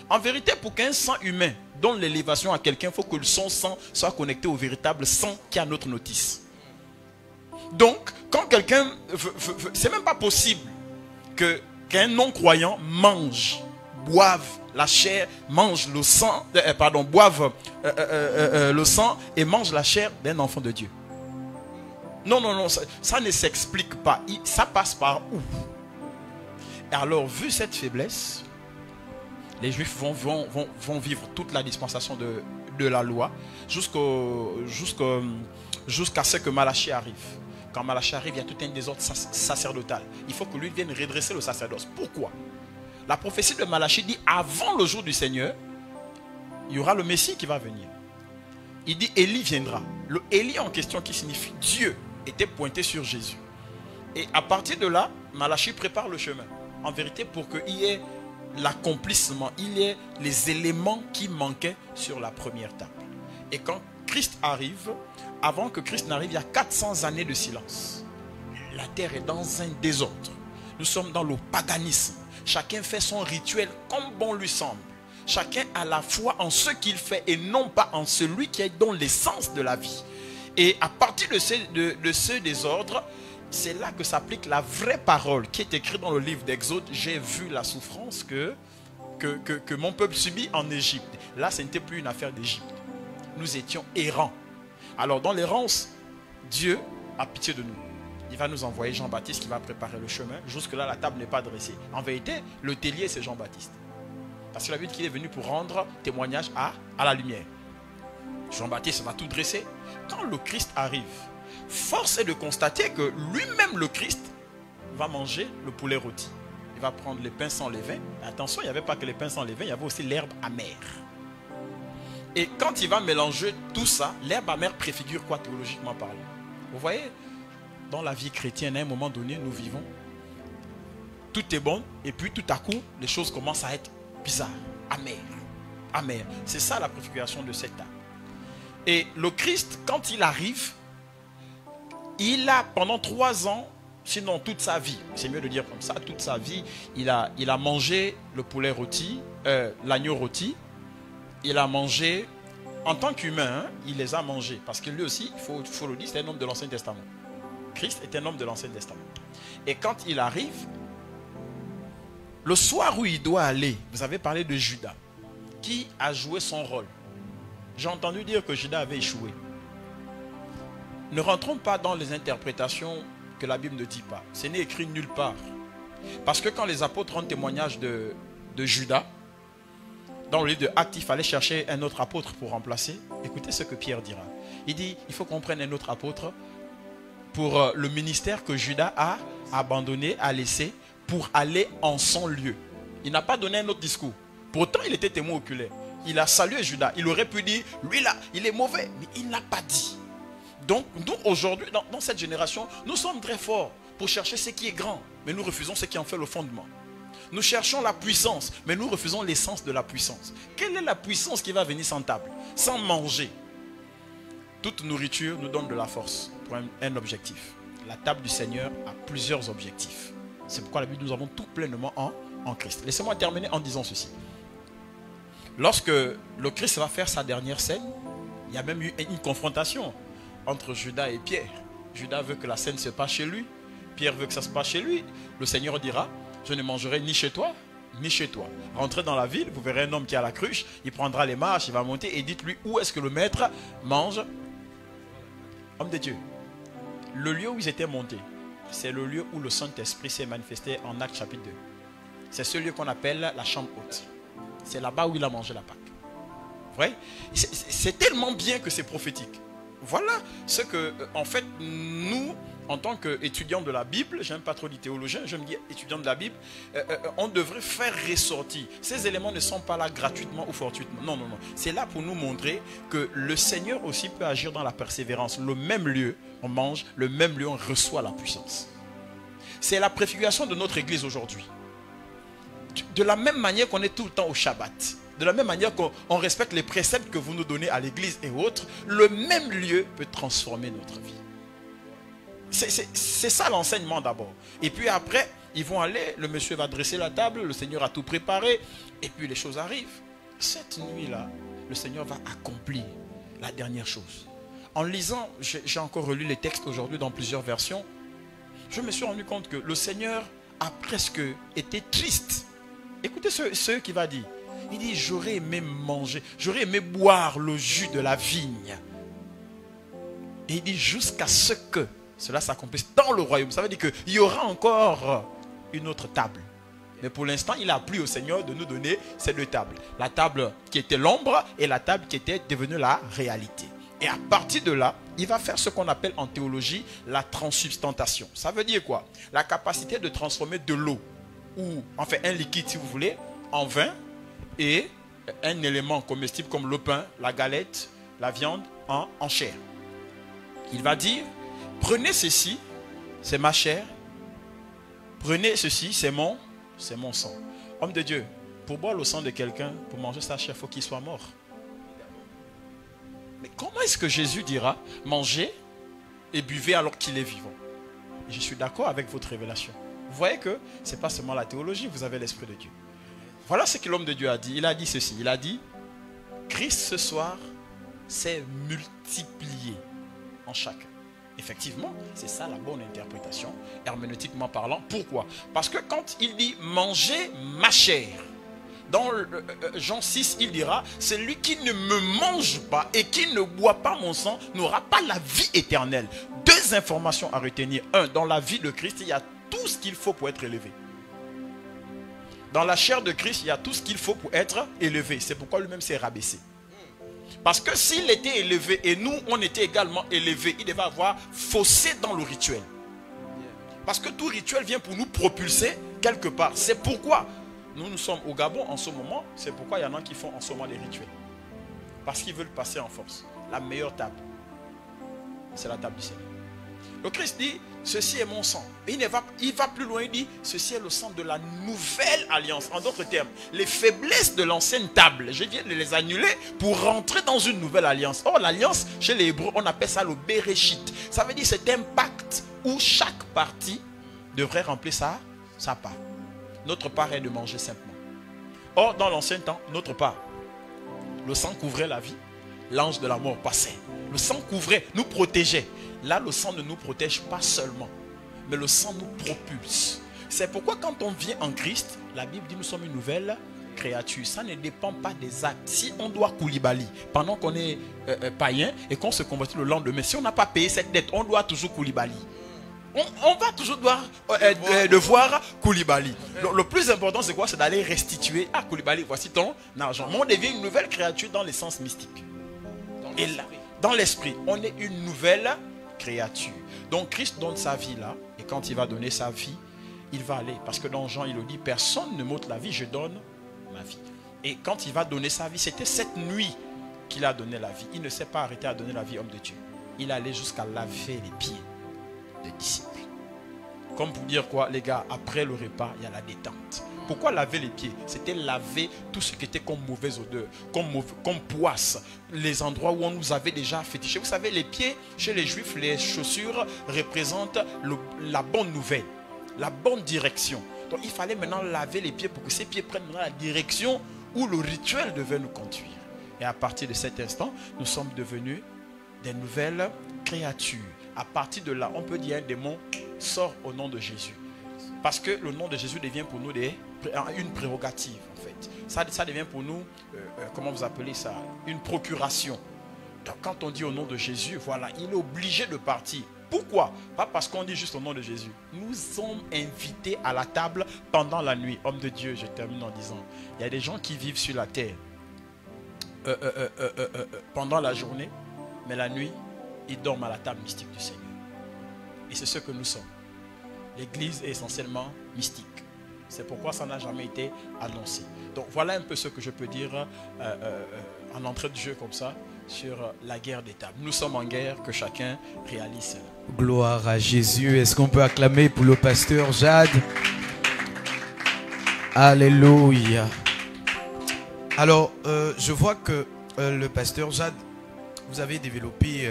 En vérité, pour qu'un sang humain donne l'élévation à quelqu'un, il faut que son sang soit connecté au véritable sang qui est à notre notice. Donc, quand quelqu'un... c'est même pas possible qu'un non-croyant mange, boive la chair, mange le sang, boive le sang et mange la chair d'un enfant de Dieu. Non, non, non, ça ne s'explique pas. Ça passe par où? Et alors, vu cette faiblesse, les Juifs vont vivre toute la dispensation de la loi jusqu'à ce que Malachie arrive. Quand Malachie arrive, il y a tout un désordre sacerdotal. Il faut que lui vienne redresser le sacerdoce. Pourquoi? La prophétie de Malachie dit, avant le jour du Seigneur, il y aura le Messie qui va venir. Il dit, Élie viendra. Le Élie en question, qui signifie Dieu, était pointé sur Jésus. Et à partir de là, Malachie prépare le chemin. En vérité, pour qu'il y ait l'accomplissement, il y ait les éléments qui manquaient sur la première table. Et quand Christ arrive, avant que Christ n'arrive, il y a 400 années de silence. La terre est dans un désordre. Nous sommes dans le paganisme. Chacun fait son rituel comme bon lui semble. Chacun a la foi en ce qu'il fait et non pas en celui qui est dans l'essence de la vie. Et à partir de ce désordre, c'est là que s'applique la vraie parole qui est écrite dans le livre d'Exode. J'ai vu la souffrance que mon peuple subit en Égypte. Là, ce n'était plus une affaire d'Égypte. Nous étions errants. Alors dans l'errance, Dieu a pitié de nous. Il va nous envoyer Jean-Baptiste qui va préparer le chemin. Jusque-là, la table n'est pas dressée. En vérité, le taulier, c'est Jean-Baptiste. Parce que la Bible qu'il est venu pour rendre témoignage à la lumière. Jean-Baptiste va tout dresser. Quand le Christ arrive, force est de constater que lui-même, le Christ, va manger le poulet rôti. Il va prendre les pains sans levain. Attention, il n'y avait pas que les pains sans levain, il y avait aussi l'herbe amère. Et quand il va mélanger tout ça, l'herbe amère préfigure quoi théologiquement parlant? Vous voyez, dans la vie chrétienne, à un moment donné, nous vivons. Tout est bon, et puis tout à coup, les choses commencent à être bizarres, amères. Amères. C'est ça la préfiguration de cette table. Et le Christ, quand il arrive, il a pendant 3 ans, sinon toute sa vie, c'est mieux de dire comme ça, toute sa vie, il a mangé le poulet rôti, l'agneau rôti. Il a mangé, en tant qu'humain, il les a mangés. Parce que lui aussi, il faut le dire, c'est un homme de l'Ancien Testament. Christ est un homme de l'Ancien Testament. Et quand il arrive, le soir où il doit aller, vous avez parlé de Judas, qui a joué son rôle. J'ai entendu dire que Judas avait échoué. Ne rentrons pas dans les interprétations que la Bible ne dit pas. Ce n'est écrit nulle part. Parce que quand les apôtres rendent témoignage de Judas, dans le livre de Actes, il fallait chercher un autre apôtre pour remplacer. Écoutez ce que Pierre dira. Il dit, il faut qu'on prenne un autre apôtre pour le ministère que Judas a abandonné, a laissé, pour aller en son lieu. Il n'a pas donné un autre discours. Pourtant, il était témoin oculaire. Il a salué Judas. Il aurait pu dire, lui là, il est mauvais. Mais il n'a pas dit. Donc, nous, aujourd'hui, dans cette génération, nous sommes très forts pour chercher ce qui est grand. Mais nous refusons ce qui en fait le fondement. Nous cherchons la puissance, mais nous refusons l'essence de la puissance. Quelle est la puissance qui va venir sans table, sans manger? Toute nourriture nous donne de la force pour un objectif. La table du Seigneur a plusieurs objectifs. C'est pourquoi la Bible, nous avons tout pleinement en Christ. Laissez-moi terminer en disant ceci. Lorsque le Christ va faire sa dernière scène, il y a même eu une confrontation entre Judas et Pierre. Judas veut que la scène se passe chez lui. Pierre veut que ça se passe chez lui. Le Seigneur dira, je ne mangerai ni chez toi, ni chez toi. Rentrez dans la ville, vous verrez un homme qui a la cruche, il prendra les marches, il va monter et dites-lui où est-ce que le maître mange. Homme de Dieu, le lieu où ils étaient montés, c'est le lieu où le Saint-Esprit s'est manifesté en Actes chapitre 2. C'est ce lieu qu'on appelle la chambre haute. C'est là-bas où il a mangé la Pâque. Vous voyez? C'est tellement bien que c'est prophétique. Voilà ce que, en fait, nous en tant qu'étudiant de la Bible, j'aime pas trop les théologiens, je me dis étudiant de la Bible, on devrait faire ressortir. Ces éléments ne sont pas là gratuitement ou fortuitement. Non, non, non. C'est là pour nous montrer que le Seigneur aussi peut agir dans la persévérance. Le même lieu, on mange, le même lieu, on reçoit la puissance. C'est la préfiguration de notre église aujourd'hui. De la même manière qu'on est tout le temps au Shabbat, de la même manière qu'on respecte les préceptes que vous nous donnez à l'église et autres, le même lieu peut transformer notre vie. C'est ça l'enseignement d'abord. Et puis après, ils vont aller, le monsieur va dresser la table, le Seigneur a tout préparé, et puis les choses arrivent. Cette nuit-là, le Seigneur va accomplir la dernière chose. En lisant, j'ai encore relu les textes aujourd'hui dans plusieurs versions, je me suis rendu compte que le Seigneur a presque été triste. Écoutez ce qu'il va dire. Il dit, j'aurais aimé manger, j'aurais aimé boire le jus de la vigne. Et il dit, jusqu'à ce que cela s'accomplisse dans le royaume. Ça veut dire qu'il y aura encore une autre table. Mais pour l'instant, il a plu au Seigneur de nous donner ces deux tables. La table qui était l'ombre et la table qui était devenue la réalité. Et à partir de là, il va faire ce qu'on appelle en théologie la transsubstantation. Ça veut dire quoi? La capacité de transformer de l'eau, ou enfin un liquide si vous voulez, en vin, et un élément comestible comme le pain, la galette, la viande en chair. Il va dire, prenez ceci, c'est ma chair, prenez ceci, c'est mon sang. Homme de Dieu, pour boire le sang de quelqu'un, pour manger sa chair, il faut qu'il soit mort. Mais comment est-ce que Jésus dira, mangez et buvez alors qu'il est vivant? Et je suis d'accord avec votre révélation. Vous voyez que ce n'est pas seulement la théologie, vous avez l'Esprit de Dieu. Voilà ce que l'homme de Dieu a dit. Il a dit ceci, il a dit, Christ ce soir s'est multiplié en chacun. Effectivement, c'est ça la bonne interprétation, herméneutiquement parlant. Pourquoi? Parce que quand il dit, mangez ma chair, dans Jean 6, il dira, celui qui ne me mange pas et qui ne boit pas mon sang n'aura pas la vie éternelle. Deux informations à retenir. Un, dans la vie de Christ, il y a tout ce qu'il faut pour être élevé. Dans la chair de Christ, il y a tout ce qu'il faut pour être élevé. C'est pourquoi lui-même s'est rabaissé. Parce que s'il était élevé et nous, on était également élevés, il devait avoir fossé dans le rituel. Parce que tout rituel vient pour nous propulser quelque part. C'est pourquoi nous sommes au Gabon en ce moment. C'est pourquoi il y en a qui font en ce moment les rituels. Parce qu'ils veulent passer en force. La meilleure table, c'est la table du Seigneur. Le Christ dit, ceci est mon sang. Et il va plus loin, il dit, ceci est le sang de la nouvelle alliance. En d'autres termes, les faiblesses de l'ancienne table, je viens de les annuler pour rentrer dans une nouvelle alliance. Or, l'alliance, chez les Hébreux, on appelle ça le Bereshit. Ça veut dire c'est un pacte où chaque partie devrait remplir sa part. Notre part est de manger simplement. Or, dans l'ancien temps, notre part, le sang couvrait la vie. L'ange de la mort passait. Le sang couvrait, nous protégeait. Là, le sang ne nous protège pas seulement, mais le sang nous propulse. C'est pourquoi quand on vient en Christ, la Bible dit nous sommes une nouvelle créature. Ça ne dépend pas des actes. Si on doit Koulibaly, pendant qu'on est païen et qu'on se convertit le lendemain, si on n'a pas payé cette dette, on doit toujours Koulibaly. On va toujours devoir Koulibaly. Le plus important, c'est quoi? C'est d'aller restituer à Koulibaly. Voici ton argent. Mais on devient une nouvelle créature dans les sens mystiques. Et là, dans l'esprit, on est une nouvelle créature. Donc Christ donne sa vie là. Et quand il va donner sa vie, il va aller. Parce que dans Jean, il le dit, personne ne m'ôte la vie, je donne ma vie. Et quand il va donner sa vie, c'était cette nuit qu'il a donné la vie. Il ne s'est pas arrêté à donner la vie, homme de Dieu. Il allait jusqu'à laver les pieds des disciples. Comme pour dire quoi, les gars, après le repas, il y a la détente. Pourquoi laver les pieds? C'était laver tout ce qui était comme mauvaise odeur, comme poisse, les endroits où on nous avait déjà fétiché. Vous savez, les pieds, chez les Juifs, les chaussures représentent la bonne nouvelle, la bonne direction. Donc il fallait maintenant laver les pieds pour que ces pieds prennent maintenant la direction où le rituel devait nous conduire. Et à partir de cet instant, nous sommes devenus des nouvelles créatures. À partir de là, on peut dire un démon sort au nom de Jésus. Parce que le nom de Jésus devient pour nous une prérogative en fait. Ça devient pour nous, comment vous appelez ça? Une procuration. Donc quand on dit au nom de Jésus, voilà, il est obligé de partir. Pourquoi? Pas parce qu'on dit juste au nom de Jésus. Nous sommes invités à la table pendant la nuit. Homme de Dieu, je termine en disant, il y a des gens qui vivent sur la terre pendant la journée, mais la nuit, ils dorment à la table mystique du Seigneur. Et c'est ce que nous sommes. L'Église est essentiellement mystique. C'est pourquoi ça n'a jamais été annoncé. Donc voilà un peu ce que je peux dire en entrée de jeu comme ça sur la guerre des tables. Nous sommes en guerre, que chacun réalise cela. Gloire à Jésus. Est-ce qu'on peut acclamer pour le pasteur Jade? Alléluia. Alors, je vois que le pasteur Jade, vous avez développé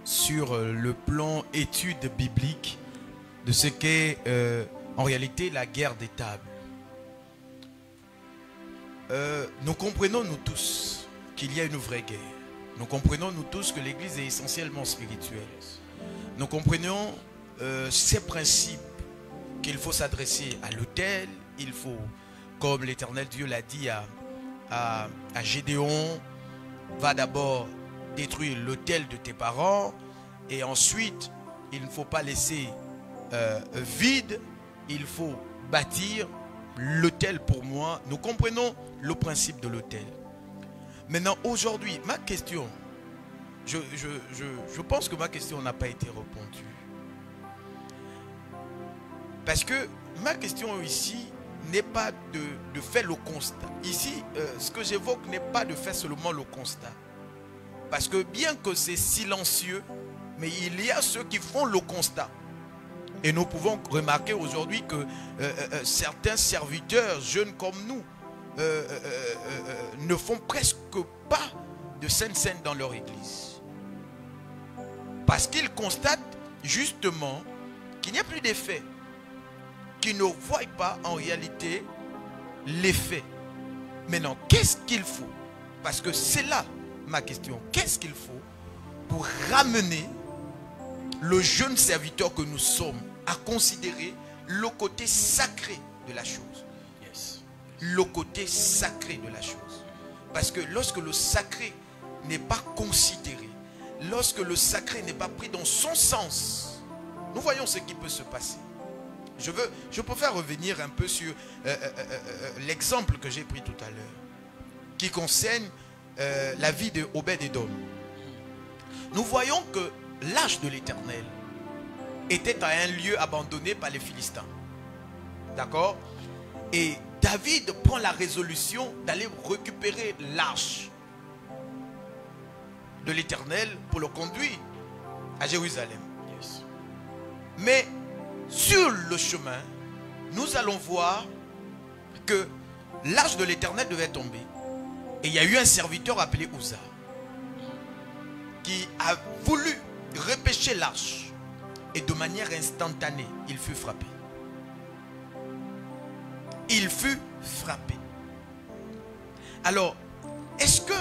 sur le plan étude biblique de ce qu'est en réalité la guerre des tables. Nous comprenons nous tous qu'il y a une vraie guerre. Nous comprenons nous tous que l'Église est essentiellement spirituelle. Nous comprenons ces principes qu'il faut s'adresser à l'autel. Il faut, comme l'Éternel Dieu l'a dit à Gédéon, va d'abord détruire l'autel de tes parents et ensuite il ne faut pas laisser vide, il faut bâtir l'autel pour moi. Nous comprenons le principe de l'autel. Maintenant, aujourd'hui, ma question, je pense que ma question n'a pas été répondue. Parce que ma question ici n'est pas de faire le constat. Ici, ce que j'évoque n'est pas de faire seulement le constat. Parce que bien que c'est silencieux, mais il y a ceux qui font le constat. Et nous pouvons remarquer aujourd'hui que certains serviteurs, jeunes comme nous, ne font presque pas de sainte scène dans leur église. Parce qu'ils constatent justement qu'il n'y a plus d'effet. Qu'ils ne voient pas en réalité l'effet. Maintenant, qu'est-ce qu'il faut? Parce que c'est là ma question. Qu'est-ce qu'il faut pour ramener le jeune serviteur que nous sommes à considérer le côté sacré de la chose? Yes. Le côté sacré de la chose. Parce que lorsque le sacré n'est pas considéré, lorsque le sacré n'est pas pris dans son sens, nous voyons ce qui peut se passer. Je préfère revenir un peu sur l'exemple que j'ai pris tout à l'heure, qui concerne la vie de Obed-Édom. Nous voyons que l'arche de l'Éternel était à un lieu abandonné par les Philistins. D'accord? Et David prend la résolution d'aller récupérer l'arche de l'Éternel pour le conduire à Jérusalem. Yes. Mais sur le chemin, nous allons voir que l'arche de l'Éternel devait tomber. Et il y a eu un serviteur appelé Uza qui a voulu repêcher l'arche. Et de manière instantanée, il fut frappé. Il fut frappé. Alors, est-ce que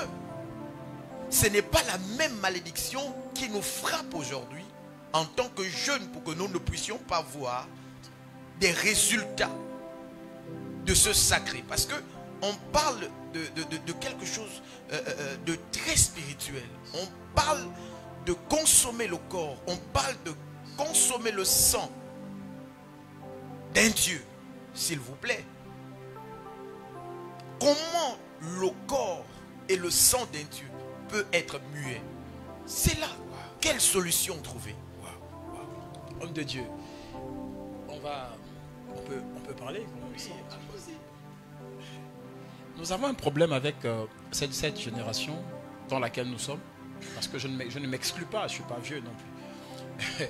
ce n'est pas la même malédiction qui nous frappe aujourd'hui en tant que jeunes pour que nous ne puissions pas voir des résultats de ce sacré? Parce que on parle de quelque chose de très spirituel. On parle de consommer le corps. On parle de consommer le sang d'un Dieu, s'il vous plaît. Comment le corps et le sang d'un Dieu peut être muet? C'est là. Quelle solution trouver? Homme de Dieu, on peut parler ici. Nous avons un problème avec cette génération dans laquelle nous sommes, parce que je ne m'exclus pas, je ne suis pas vieux non plus.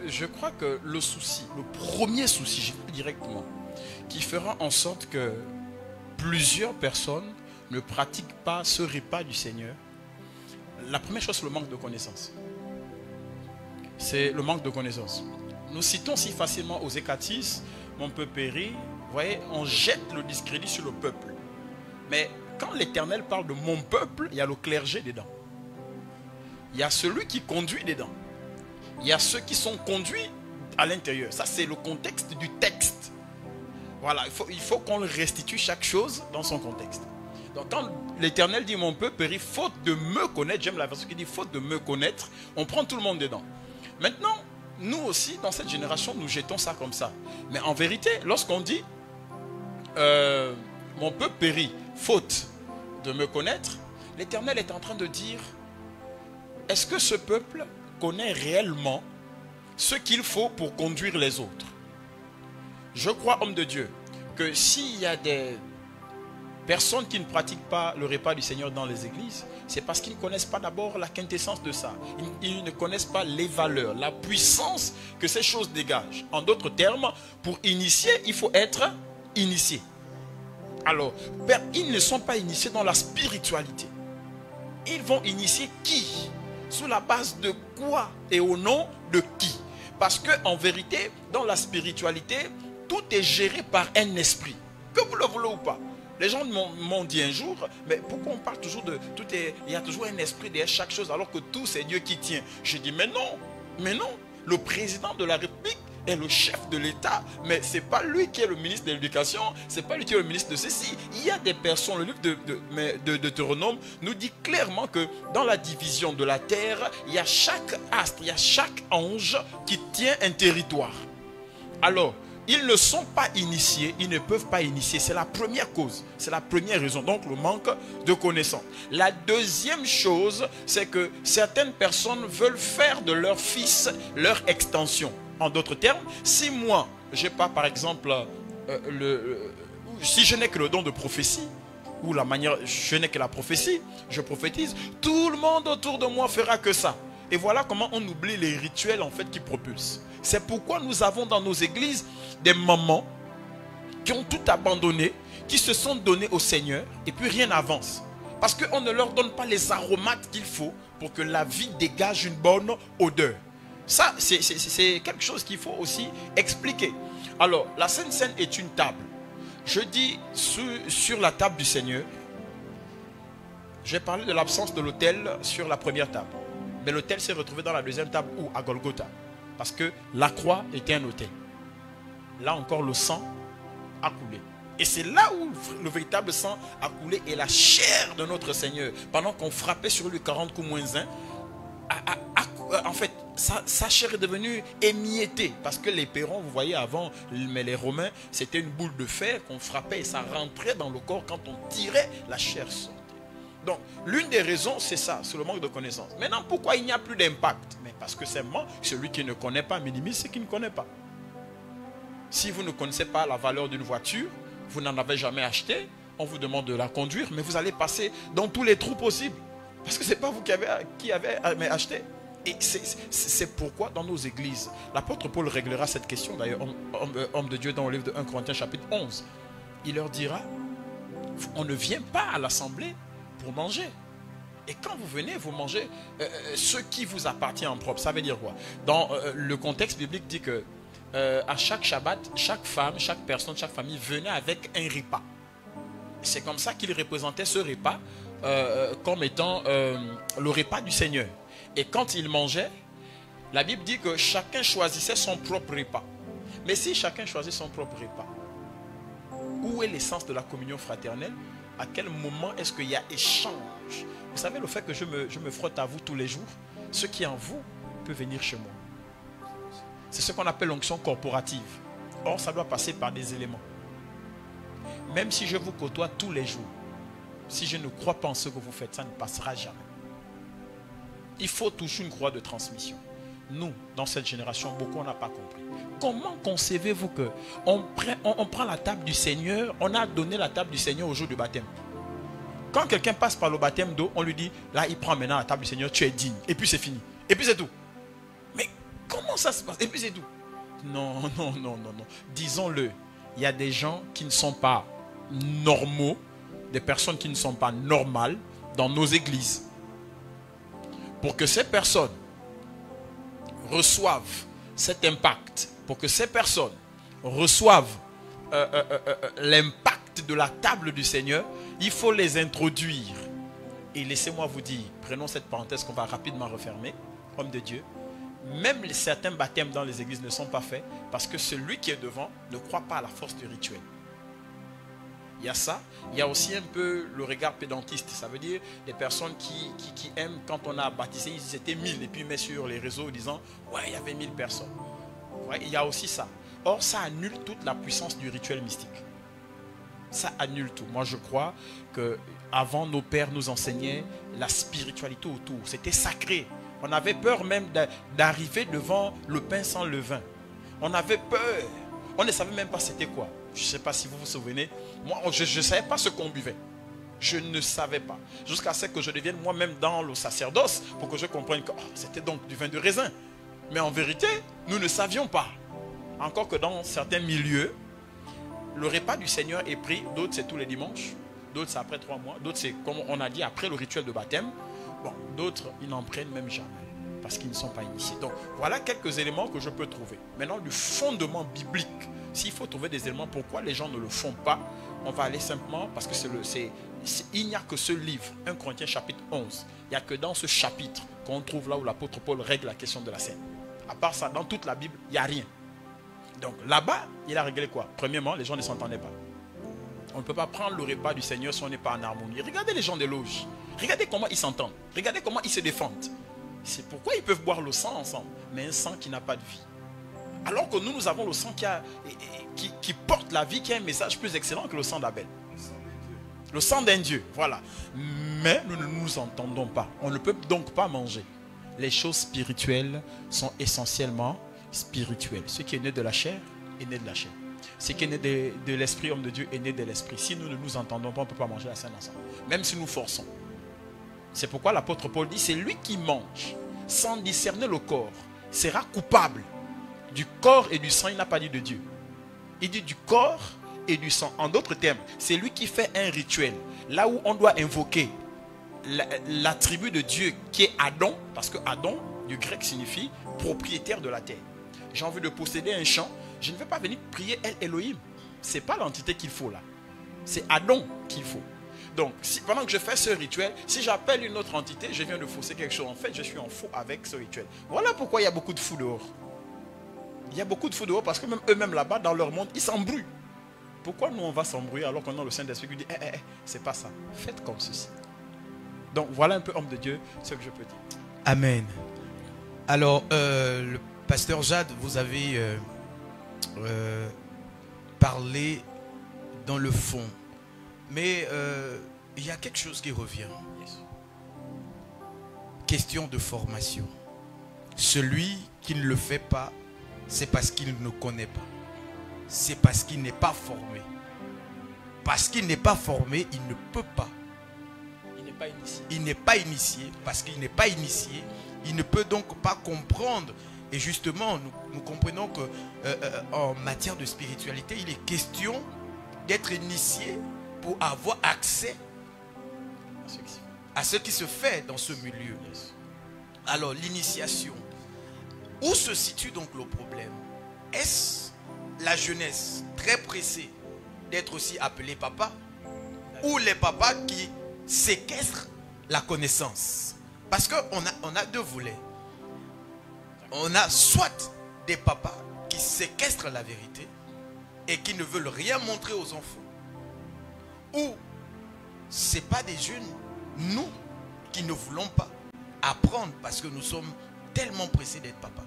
Je crois que le premier souci, je dis directement, qui fera en sorte que plusieurs personnes ne pratiquent pas ce repas du Seigneur, la première chose, c'est le manque de connaissance. C'est le manque de connaissance. Nous citons si facilement aux Écatis, mon peuple périt. Vous voyez, on jette le discrédit sur le peuple. Mais quand l'Éternel parle de mon peuple, il y a le clergé dedans. Il y a celui qui conduit dedans. Il y a ceux qui sont conduits à l'intérieur. Ça, c'est le contexte du texte. Voilà, il faut qu'on restitue chaque chose dans son contexte. Donc quand l'Éternel dit mon peuple périt faute de me connaître, j'aime la version qui dit faute de me connaître, on prend tout le monde dedans. Maintenant, nous aussi, dans cette génération, nous jetons ça comme ça. Mais en vérité, lorsqu'on dit mon peuple périt faute de me connaître, l'Éternel est en train de dire, est-ce que ce peuple connaît réellement ce qu'il faut pour conduire les autres. Je crois, homme de Dieu, que s'il y a des personnes qui ne pratiquent pas le repas du Seigneur dans les églises, c'est parce qu'ils ne connaissent pas d'abord la quintessence de ça. Ils ne connaissent pas les valeurs, la puissance que ces choses dégagent. En d'autres termes, pour initier, il faut être initié. Alors, ils ne sont pas initiés dans la spiritualité. Ils vont initier qui? Sous la base de quoi et au nom de qui? Parce qu'en vérité, dans la spiritualité, tout est géré par un esprit. Que vous le voulez ou pas. Les gens m'ont dit un jour, mais pourquoi on parle toujours de tout il y a toujours un esprit derrière chaque chose alors que tout c'est Dieu qui tient. Je dis mais non. Le président de la République est le chef de l'État, mais c'est pas lui qui est le ministre de l'Éducation, c'est pas lui qui est le ministre de ceci. Il y a des personnes, le livre de Deutéronome nous dit clairement que dans la division de la terre, il y a chaque astre, il y a chaque ange qui tient un territoire. Alors, ils ne sont pas initiés, ils ne peuvent pas initier. C'est la première cause, c'est la première raison. Donc le manque de connaissance. La deuxième chose, c'est que certaines personnes veulent faire de leur fils leur extension. En d'autres termes, si moi, j'ai pas par exemple, si je n'ai que le don de prophétie, ou la manière, je n'ai que la prophétie, je prophétise, tout le monde autour de moi fera que ça. Et voilà comment on oublie les rituels en fait qui propulsent. C'est pourquoi nous avons dans nos églises des mamans qui ont tout abandonné, qui se sont donnés au Seigneur et puis rien n'avance. Parce qu'on ne leur donne pas les aromates qu'il faut pour que la vie dégage une bonne odeur. Ça, c'est quelque chose qu'il faut aussi expliquer. Alors, la Sainte Seine est une table. Je dis sur la table du Seigneur, j'ai parlé de l'absence de l'autel sur la première table. Mais l'autel s'est retrouvé dans la deuxième table ou à Golgotha. Parce que la croix était un autel. Là encore, le sang a coulé. Et c'est là où le véritable sang a coulé et la chair de notre Seigneur, pendant qu'on frappait sur lui 40 coups moins 1, en fait, sa chair est devenue émiettée. Parce que les Pérons, vous voyez, avant, mais les Romains, c'était une boule de fer qu'on frappait et ça rentrait dans le corps. Quand on tirait, la chair sortait. Donc, l'une des raisons, c'est ça, c'est le manque de connaissance. Maintenant, pourquoi il n'y a plus d'impact? Mais parce que simplement, celui qui ne connaît pas minimise ce qu'il ne connaît pas. Si vous ne connaissez pas la valeur d'une voiture, vous n'en avez jamais acheté, on vous demande de la conduire, mais vous allez passer dans tous les trous possibles. Parce que ce n'est pas vous qui avez acheté. Et c'est pourquoi dans nos églises, l'apôtre Paul réglera cette question, d'ailleurs, homme de Dieu dans le livre de 1 Corinthiens chapitre 11. Il leur dira, on ne vient pas à l'assemblée pour manger. Et quand vous venez, vous mangez ce qui vous appartient en propre. Ça veut dire quoi? Dans le contexte biblique dit que à chaque Shabbat, chaque femme, chaque personne, chaque famille venait avec un repas. C'est comme ça qu'il représentait ce repas comme étant le repas du Seigneur. Et quand il mangeait, la Bible dit que chacun choisissait son propre repas. Mais si chacun choisit son propre repas, où est l'essence de la communion fraternelle? À quel moment est-ce qu'il y a échange? Vous savez, le fait que je me frotte à vous tous les jours, ce qui est en vous peut venir chez moi. C'est ce qu'on appelle l'onction corporative. Or, ça doit passer par des éléments. Même si je vous côtoie tous les jours, si je ne crois pas en ce que vous faites, ça ne passera jamais. Il faut toujours une croix de transmission. Nous, dans cette génération, beaucoup n'ont pas compris. Comment concevez-vous que on prend la table du Seigneur, on a donné la table du Seigneur au jour du baptême. Quand quelqu'un passe par le baptême d'eau, on lui dit, là, il prend maintenant la table du Seigneur, tu es digne. Et puis c'est fini. Et puis c'est tout. Mais comment ça se passe? Et puis c'est tout. Non. Disons-le, il y a des gens qui ne sont pas normaux, des personnes qui ne sont pas normales dans nos églises. Pour que ces personnes reçoivent cet impact, pour que ces personnes reçoivent l'impact de la table du Seigneur, il faut les introduire. Et laissez-moi vous dire, prenons cette parenthèse qu'on va rapidement refermer, homme de Dieu, même certains baptêmes dans les églises ne sont pas faits parce que celui qui est devant ne croit pas à la force du rituel. Il y a ça. Il y a aussi un peu le regard pédantiste. Ça veut dire des personnes qui aiment quand on a baptisé, ils étaient 1000 et puis ils mettent sur les réseaux disant ouais, il y avait 1000 personnes. Ouais, il y a aussi ça. Or, ça annule toute la puissance du rituel mystique. Ça annule tout. Moi, je crois que avant nos pères nous enseignaient la spiritualité autour. C'était sacré. On avait peur même d'arriver devant le pain sans levain. On avait peur. On ne savait même pas c'était quoi. Je ne sais pas si vous vous souvenez. Moi, je ne savais pas ce qu'on buvait. Je ne savais pas. Jusqu'à ce que je devienne moi-même dans le sacerdoce pour que je comprenne que c'était donc du vin de raisin. Mais en vérité, nous ne savions pas. Encore que dans certains milieux, le repas du Seigneur est pris. D'autres, c'est tous les dimanches. D'autres, c'est après 3 mois. D'autres, c'est, comme on a dit, après le rituel de baptême. Bon, d'autres, ils n'en prennent même jamais. Parce qu'ils ne sont pas initiés. Donc, voilà quelques éléments que je peux trouver. Maintenant, du fondement biblique. S'il faut trouver des éléments, pourquoi les gens ne le font pas, on va aller simplement, parce que il n'y a que ce livre, 1 Corinthiens chapitre 11. Il n'y a que dans ce chapitre qu'on trouve là où l'apôtre Paul règle la question de la scène. À part ça, dans toute la Bible, il n'y a rien. Donc là-bas, il a réglé quoi? Premièrement, les gens ne s'entendaient pas. On ne peut pas prendre le repas du Seigneur si on n'est pas en harmonie. Regardez les gens des loges. Regardez comment ils s'entendent. Regardez comment ils se défendent. C'est pourquoi ils peuvent boire le sang ensemble. Mais un sang qui n'a pas de vie. Alors que nous avons le sang qui porte la vie, qui a un message plus excellent que le sang d'Abel. Le sang d'un Dieu, voilà. Mais nous ne nous entendons pas. On ne peut donc pas manger. Les choses spirituelles sont essentiellement spirituelles. Ce qui est né de la chair est né de la chair. Ce qui est né de l'esprit, homme de Dieu, est né de l'esprit. Si nous ne nous entendons pas, on ne peut pas manger la scène ensemble. Même si nous forçons. C'est pourquoi l'apôtre Paul dit, c'est lui qui mange sans discerner le corps sera coupable du corps et du sang. Il n'a pas dit de Dieu. Il dit du corps et du sang. En d'autres termes, c'est lui qui fait un rituel. Là où on doit invoquer l'attribut de Dieu qui est Adon, parce que Adon, du grec, signifie propriétaire de la terre. J'ai envie de posséder un champ, je ne vais pas venir prier El Elohim. Ce n'est pas l'entité qu'il faut là. C'est Adon qu'il faut. Donc, pendant que je fais ce rituel, si j'appelle une autre entité, je viens de fausser quelque chose. En fait, je suis en faux avec ce rituel. Voilà pourquoi il y a beaucoup de fous dehors. Il y a beaucoup de fous dehors parce que même eux-mêmes là-bas, dans leur monde, ils s'embrouillent. Pourquoi nous, on va s'embrouiller alors qu'on a le Saint-Esprit qui dit, c'est pas ça. Faites comme ceci. Donc, voilà un peu, homme de Dieu, ce que je peux dire. Amen. Alors, le pasteur Jade, vous avez parlé dans le fond. Mais il y a quelque chose qui revient. Question de formation. Celui qui ne le fait pas, c'est parce qu'il ne connaît pas. C'est parce qu'il n'est pas formé. Parce qu'il n'est pas formé, il ne peut pas. Il n'est pas initié. Il n'est pas initié. Parce qu'il n'est pas initié, il ne peut donc pas comprendre. Et justement, nous comprenons que en matière de spiritualité, il est question d'être initié pour avoir accès à ce qui se fait dans ce milieu. Alors, l'initiation. Où se situe donc le problème? Est-ce la jeunesse très pressée d'être aussi appelée papa, ou les papas qui séquestrent la connaissance? Parce qu'on a deux volets. On a soit des papas qui séquestrent la vérité et qui ne veulent rien montrer aux enfants, ou ce n'est pas des jeunes, nous, qui ne voulons pas apprendre parce que nous sommes tellement pressés d'être papa.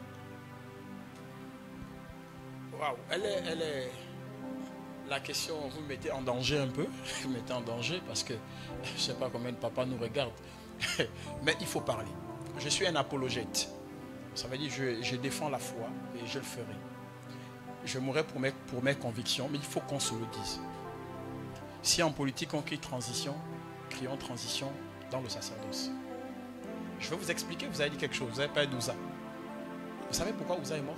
Waouh, elle est... La question, vous mettez en danger un peu. Vous mettez en danger parce que je ne sais pas combien de papas nous regardent. Mais il faut parler. Je suis un apologète. Ça veut dire que je défends la foi et je le ferai. Je mourrai pour mes convictions, mais il faut qu'on se le dise. Si en politique on crie transition, crions transition dans le sacerdoce. Je vais vous expliquer, vous avez dit quelque chose, vous avez parlé d'Ouza. Vous savez pourquoi Ouza est mort?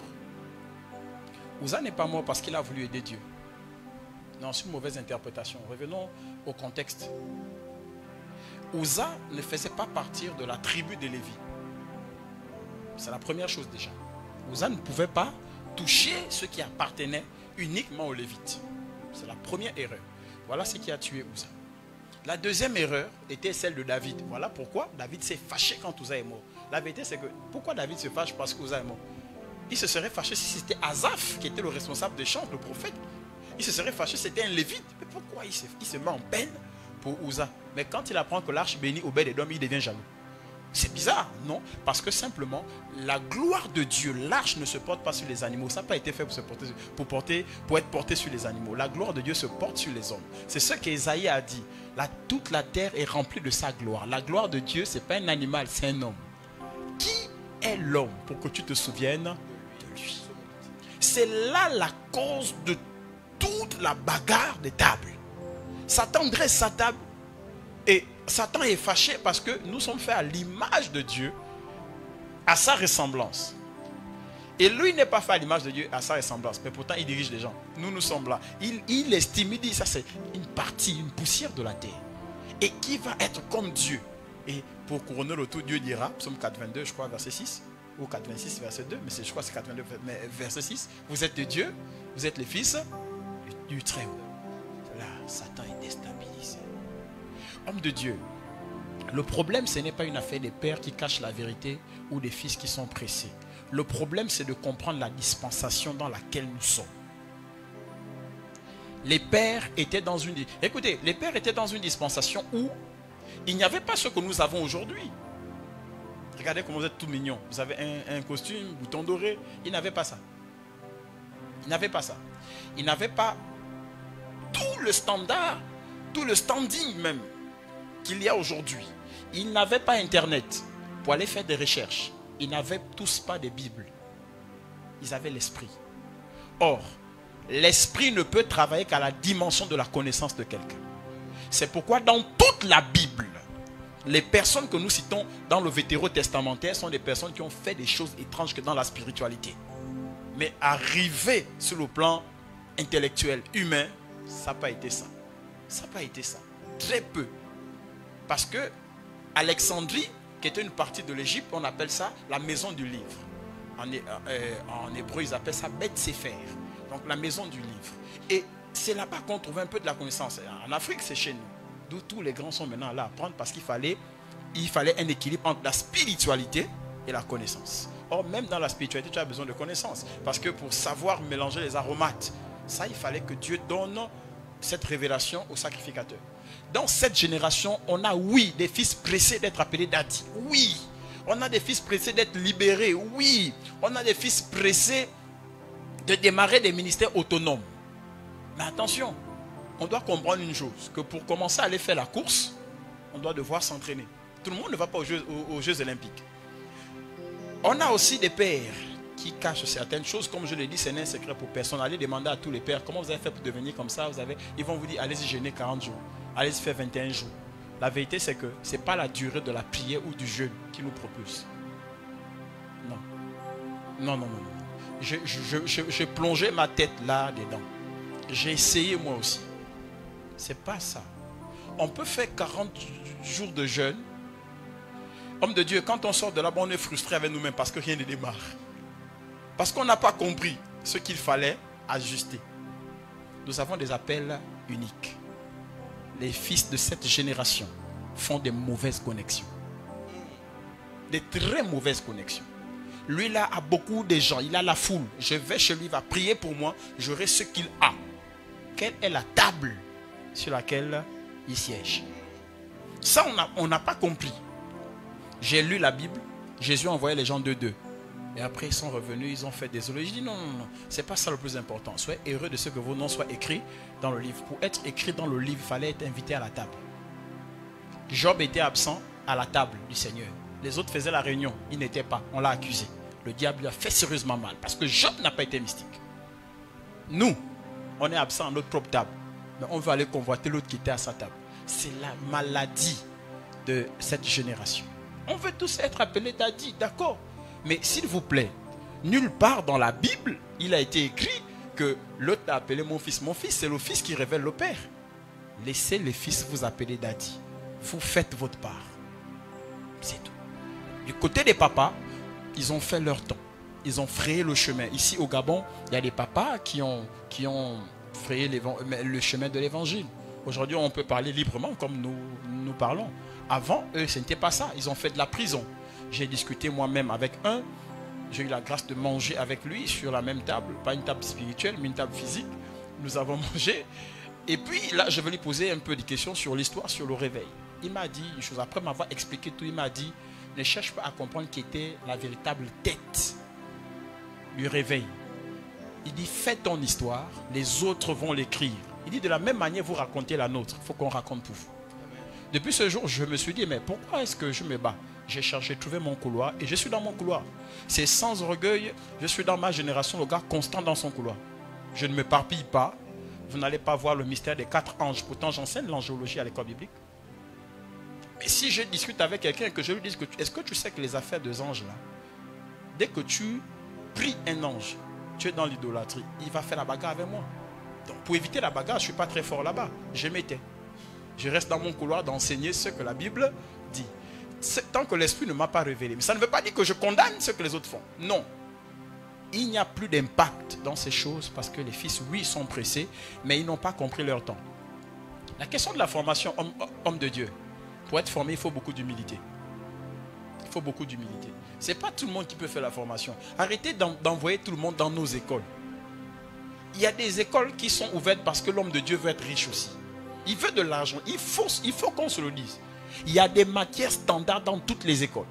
Ouza n'est pas mort parce qu'il a voulu aider Dieu. Non, c'est une mauvaise interprétation. Revenons au contexte. Ouza ne faisait pas partir de la tribu de Lévi. C'est la première chose déjà. Ouza ne pouvait pas toucher ce qui appartenait uniquement aux Lévites. C'est la première erreur. Voilà ce qui a tué Ouza. La deuxième erreur était celle de David. Voilà pourquoi David s'est fâché quand Ouza est mort. La vérité, c'est que pourquoi David se fâche parce qu'Ouza est mort? Il se serait fâché si c'était Asaph qui était le responsable des chants, le prophète. Il se serait fâché si c'était un Lévite. Mais pourquoi il se met en peine pour Ouza? Mais quand il apprend que l'arche bénit Obed-Edom, il devient jaloux. C'est bizarre, non? Parce que simplement, la gloire de Dieu, l'arche ne se porte pas sur les animaux. Ça n'a pas été fait pour être porté sur les animaux. La gloire de Dieu se porte sur les hommes. C'est ce qu'Ésaïe a dit. Toute la terre est remplie de sa gloire. La gloire de Dieu, ce n'est pas un animal, c'est un homme. Qui est l'homme pour que tu te souviennes de lui? C'est là la cause de toute la bagarre des tables. Satan dresse sa table et Satan est fâché parce que nous sommes faits à l'image de Dieu, à sa ressemblance. Et lui n'est pas fait à l'image de Dieu, à sa ressemblance, mais pourtant il dirige les gens. Nous sommes là. Il estime, il dit, ça c'est une partie, une poussière de la terre. Et qui va être comme Dieu? Et pour couronner le tout, Dieu dira, psaume 4,22, je crois, verset 6, ou 4,26, verset 2, mais je crois que c'est 4,22, verset 6. Vous êtes de Dieu, vous êtes les fils du Très-Haut. Là, Satan est déstabilisé. Homme de Dieu, le problème, ce n'est pas une affaire des pères qui cachent la vérité ou des fils qui sont pressés. Le problème, c'est de comprendre la dispensation dans laquelle nous sommes. Les pères étaient dans une... Écoutez, les pères étaient dans une dispensation où il n'y avait pas ce que nous avons aujourd'hui. Regardez comment vous êtes tout mignon. Vous avez un costume, bouton doré. Ils n'avaient pas ça. Ils n'avaient pas ça. Ils n'avaient pas tout le standard, tout le standing même qu'il y a aujourd'hui. Ils n'avaient pas Internet pour aller faire des recherches. Ils n'avaient tous pas de Bible. Ils avaient l'esprit. Or, l'esprit ne peut travailler qu'à la dimension de la connaissance de quelqu'un. C'est pourquoi dans toute la Bible, les personnes que nous citons dans le Vétérotestamentaire sont des personnes qui ont fait des choses étranges que dans la spiritualité. Mais arriver sur le plan intellectuel, humain, ça n'a pas été ça. Ça n'a pas été ça. Très peu. Parce que Alexandrie, qui était une partie de l'Égypte, on appelle ça la maison du livre. En hébreu, ils appellent ça Bet Sefer. Donc la maison du livre. Et c'est là-bas qu'on trouvait un peu de la connaissance. En Afrique, c'est chez nous. D'où tous les grands sont maintenant là à apprendre parce qu'il fallait un équilibre entre la spiritualité et la connaissance. Or, même dans la spiritualité, tu as besoin de connaissance. Parce que pour savoir mélanger les aromates, ça, il fallait que Dieu donne cette révélation au sacrificateur. Dans cette génération, on a, oui, des fils pressés d'être appelés daddy. Oui. On a des fils pressés d'être libérés. Oui. On a des fils pressés de démarrer des ministères autonomes. Mais attention, on doit comprendre une chose, que pour commencer à aller faire la course, on doit devoir s'entraîner. Tout le monde ne va pas aux Jeux Olympiques. On a aussi des pères qui cachent certaines choses. Comme je l'ai dit, ce n'est un secret pour personne. Allez demander à tous les pères comment vous avez fait pour devenir comme ça. Ils vont vous dire, allez-y jeûner 40 jours. Allez-y faire 21 jours. La vérité, c'est que ce n'est pas la durée de la prière ou du jeûne qui nous propulse. Non. Non, non, non, non. Je plongeais ma tête là-dedans. J'ai essayé moi aussi. C'est pas ça. On peut faire 40 jours de jeûne. Homme de Dieu, quand on sort de là-bas, on est frustré avec nous-mêmes parce que rien ne démarre. Parce qu'on n'a pas compris ce qu'il fallait ajuster. Nous avons des appels uniques. Les fils de cette génération font des mauvaises connexions. Des très mauvaises connexions. Lui là a beaucoup de gens, il a la foule. Je vais chez lui, il va prier pour moi, j'aurai ce qu'il a. Quelle est la table sur laquelle il siège? Ça, on n'a pas compris. J'ai lu la Bible, Jésus a envoyé les gens deux. Et après, ils sont revenus, ils ont fait désolé. Je dis non, c'est pas ça le plus important. Soyez heureux de ce que vos noms soient écrits dans le livre. Pour être écrit dans le livre, il fallait être invité à la table. Job était absent à la table du Seigneur. Les autres faisaient la réunion, il n'était pas, on l'a accusé. Le diable lui a fait sérieusement mal parce que Job n'a pas été mystique. Nous, on est absent à notre propre table, mais on veut aller convoiter l'autre qui était à sa table. C'est la maladie de cette génération. On veut tous être appelés daddy, d'accord. Mais s'il vous plaît, nulle part dans la Bible, il a été écrit que l'autre a appelé mon fils. Mon fils, c'est le fils qui révèle le père. Laissez les fils vous appeler daddy. Vous faites votre part. C'est tout. Du côté des papas, ils ont fait leur temps. Ils ont frayé le chemin. Ici au Gabon, il y a des papas qui ont frayé le chemin de l'évangile. Aujourd'hui, on peut parler librement comme nous parlons. Avant, eux, ce n'était pas ça. Ils ont fait de la prison. J'ai discuté moi-même avec un. J'ai eu la grâce de manger avec lui sur la même table. Pas une table spirituelle, mais une table physique. Nous avons mangé. Et puis là, je vais lui poser un peu de questions sur l'histoire, sur le réveil. Il m'a dit une chose. Après m'avoir expliqué tout, il m'a dit, ne cherche pas à comprendre qui était la véritable tête du réveil. Il dit, fais ton histoire, les autres vont l'écrire. Il dit, de la même manière, vous racontez la nôtre. Il faut qu'on raconte pour vous. Depuis ce jour, je me suis dit, mais pourquoi est-ce que je me bats? j'ai trouvé mon couloir et je suis dans mon couloir. C'est sans orgueil, je suis dans ma génération, le gars constant dans son couloir. Je ne m'éparpille pas. Vous n'allez pas voir le mystère des 4 anges. Pourtant, j'enseigne l'angéologie à l'école biblique. Mais si je discute avec quelqu'un et que je lui dis, est-ce que tu sais que les affaires des anges là, dès que tu pries un ange, tu es dans l'idolâtrie, il va faire la bagarre avec moi. Donc pour éviter la bagarre, je ne suis pas très fort là-bas. Je m'étais. Je reste dans mon couloir d'enseigner ce que la Bible dit. Tant que l'Esprit ne m'a pas révélé. Mais ça ne veut pas dire que je condamne ce que les autres font. Non. Il n'y a plus d'impact dans ces choses parce que les fils, oui, sont pressés, mais ils n'ont pas compris leur temps. La question de la formation, homme de Dieu, pour être formé, il faut beaucoup d'humilité. Il faut beaucoup d'humilité. Ce n'est pas tout le monde qui peut faire la formation. Arrêtez d'envoyer tout le monde dans nos écoles. Il y a des écoles qui sont ouvertes parce que l'homme de Dieu veut être riche aussi. Il veut de l'argent. Il faut qu'on se le dise. Il y a des matières standards dans toutes les écoles.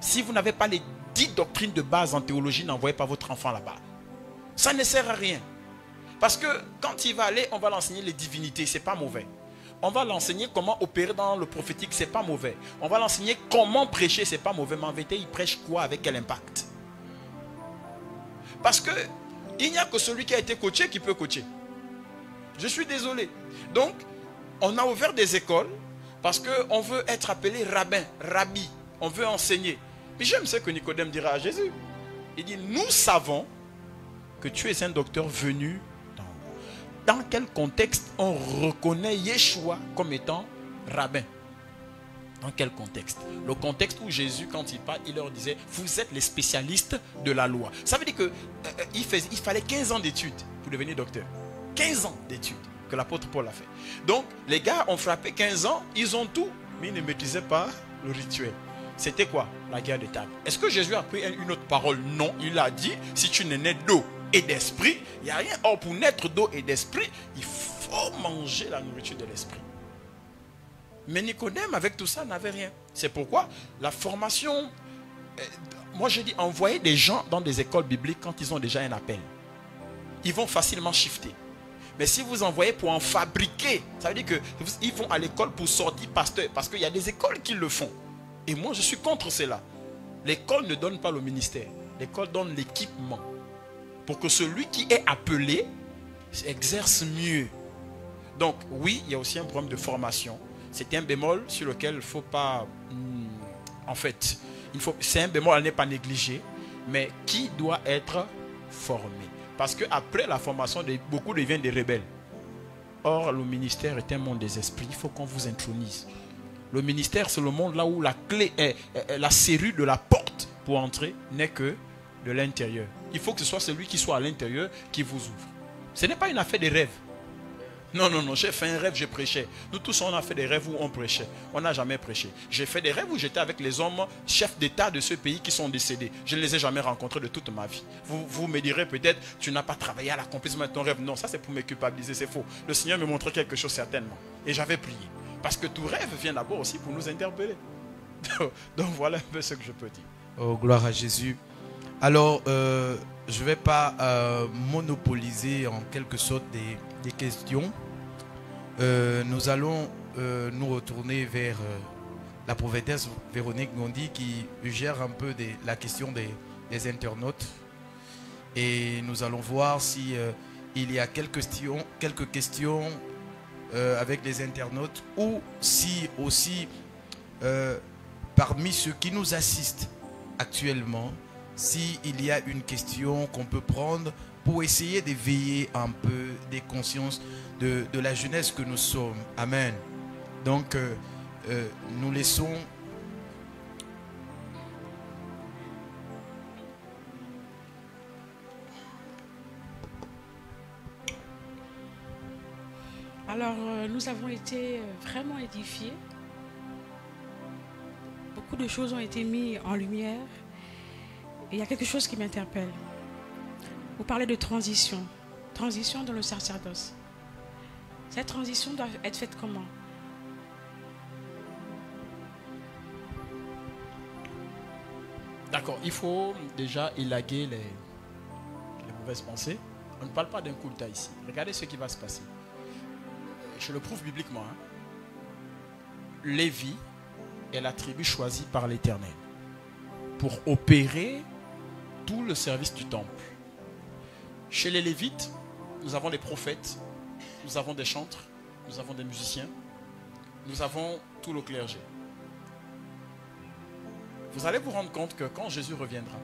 Si vous n'avez pas les 10 doctrines de base en théologie, n'envoyez pas votre enfant là-bas. Ça ne sert à rien. Parce que quand il va aller, on va l'enseigner les divinités, ce n'est pas mauvais. On va l'enseigner comment opérer dans le prophétique, ce n'est pas mauvais. On va l'enseigner comment prêcher, ce n'est pas mauvais. Mais en vérité, il prêche quoi, avec quel impact? Parce que il n'y a que celui qui a été coaché qui peut coacher. Je suis désolé. Donc, on a ouvert des écoles parce qu'on veut être appelé rabbin, rabbi. On veut enseigner. Mais j'aime ce que Nicodème dira à Jésus. Il dit, nous savons que tu es un docteur venu d'en haut. Dans quel contexte on reconnaît Yeshua comme étant rabbin? Dans quel contexte? Le contexte où Jésus, quand il parle, il leur disait, vous êtes les spécialistes de la loi. Ça veut dire qu'il fallait 15 ans d'études pour devenir docteur. 15 ans d'études que l'apôtre Paul a fait. Donc, les gars ont frappé 15 ans, ils ont tout, mais ils ne maîtrisaient pas le rituel. C'était quoi? La guerre de table. Est-ce que Jésus a pris une autre parole? Non, il a dit, si tu n'es né d'eau et d'esprit, il n'y a rien. Or, pour naître d'eau et d'esprit, il faut manger la nourriture de l'esprit. Mais Nicodème, avec tout ça, n'avait rien. C'est pourquoi la formation, moi je dis, envoyer des gens dans des écoles bibliques quand ils ont déjà un appel. Ils vont facilement shifter. Mais si vous envoyez pour en fabriquer, ça veut dire qu'ils vont à l'école pour sortir pasteur. Parce qu'il y a des écoles qui le font. Et moi, je suis contre cela. L'école ne donne pas le ministère. L'école donne l'équipement. Pour que celui qui est appelé exerce mieux. Donc, oui, il y a aussi un problème de formation. C'est un bémol sur lequel il ne faut pas... En fait, c'est un bémol à ne pas négliger. Mais qui doit être formé? Parce qu'après la formation, beaucoup deviennent des rebelles. Or, le ministère est un monde des esprits. Il faut qu'on vous intronise. Le ministère, c'est le monde là où la clé est, la serrure de la porte pour entrer n'est que de l'intérieur. Il faut que ce soit celui qui soit à l'intérieur qui vous ouvre. Ce n'est pas une affaire de rêve. Non, non, non, j'ai fait un rêve, je prêchais. Nous tous, on a fait des rêves où on prêchait. On n'a jamais prêché. J'ai fait des rêves où j'étais avec les hommes chefs d'État de ce pays qui sont décédés. Je ne les ai jamais rencontrés de toute ma vie. Vous me direz peut-être, tu n'as pas travaillé à l'accomplissement de ton rêve. Non, ça c'est pour me culpabiliser, c'est faux. Le Seigneur me montrait quelque chose certainement. Et j'avais prié. Parce que tout rêve vient d'abord aussi pour nous interpeller. Donc voilà un peu ce que je peux dire. Oh, gloire à Jésus. Alors, je ne vais pas monopoliser en quelque sorte des questions. Nous allons nous retourner vers la prophétesse Véronique Gondi qui gère un peu la question des internautes. Et nous allons voir si il y a quelques questions avec les internautes ou si aussi parmi ceux qui nous assistent actuellement, s'il y a une question qu'on peut prendre pour essayer d'éveiller un peu des consciences de la jeunesse que nous sommes. Amen. Donc, nous laissons... Alors, nous avons été vraiment édifiés. Beaucoup de choses ont été mises en lumière. Et il y a quelque chose qui m'interpelle. Vous parlez de transition. Transition dans le sacerdoce. Cette transition doit être faite comment? D'accord, il faut déjà élaguer les mauvaises pensées. On ne parle pas d'un culte ici. Regardez ce qui va se passer. Je le prouve bibliquement. Lévi est la tribu choisie par l'Éternel. pour opérer tout le service du temple. Chez les Lévites, nous avons les prophètes, nous avons des chantres, nous avons des musiciens, nous avons tout le clergé. Vous allez vous rendre compte que quand Jésus reviendra,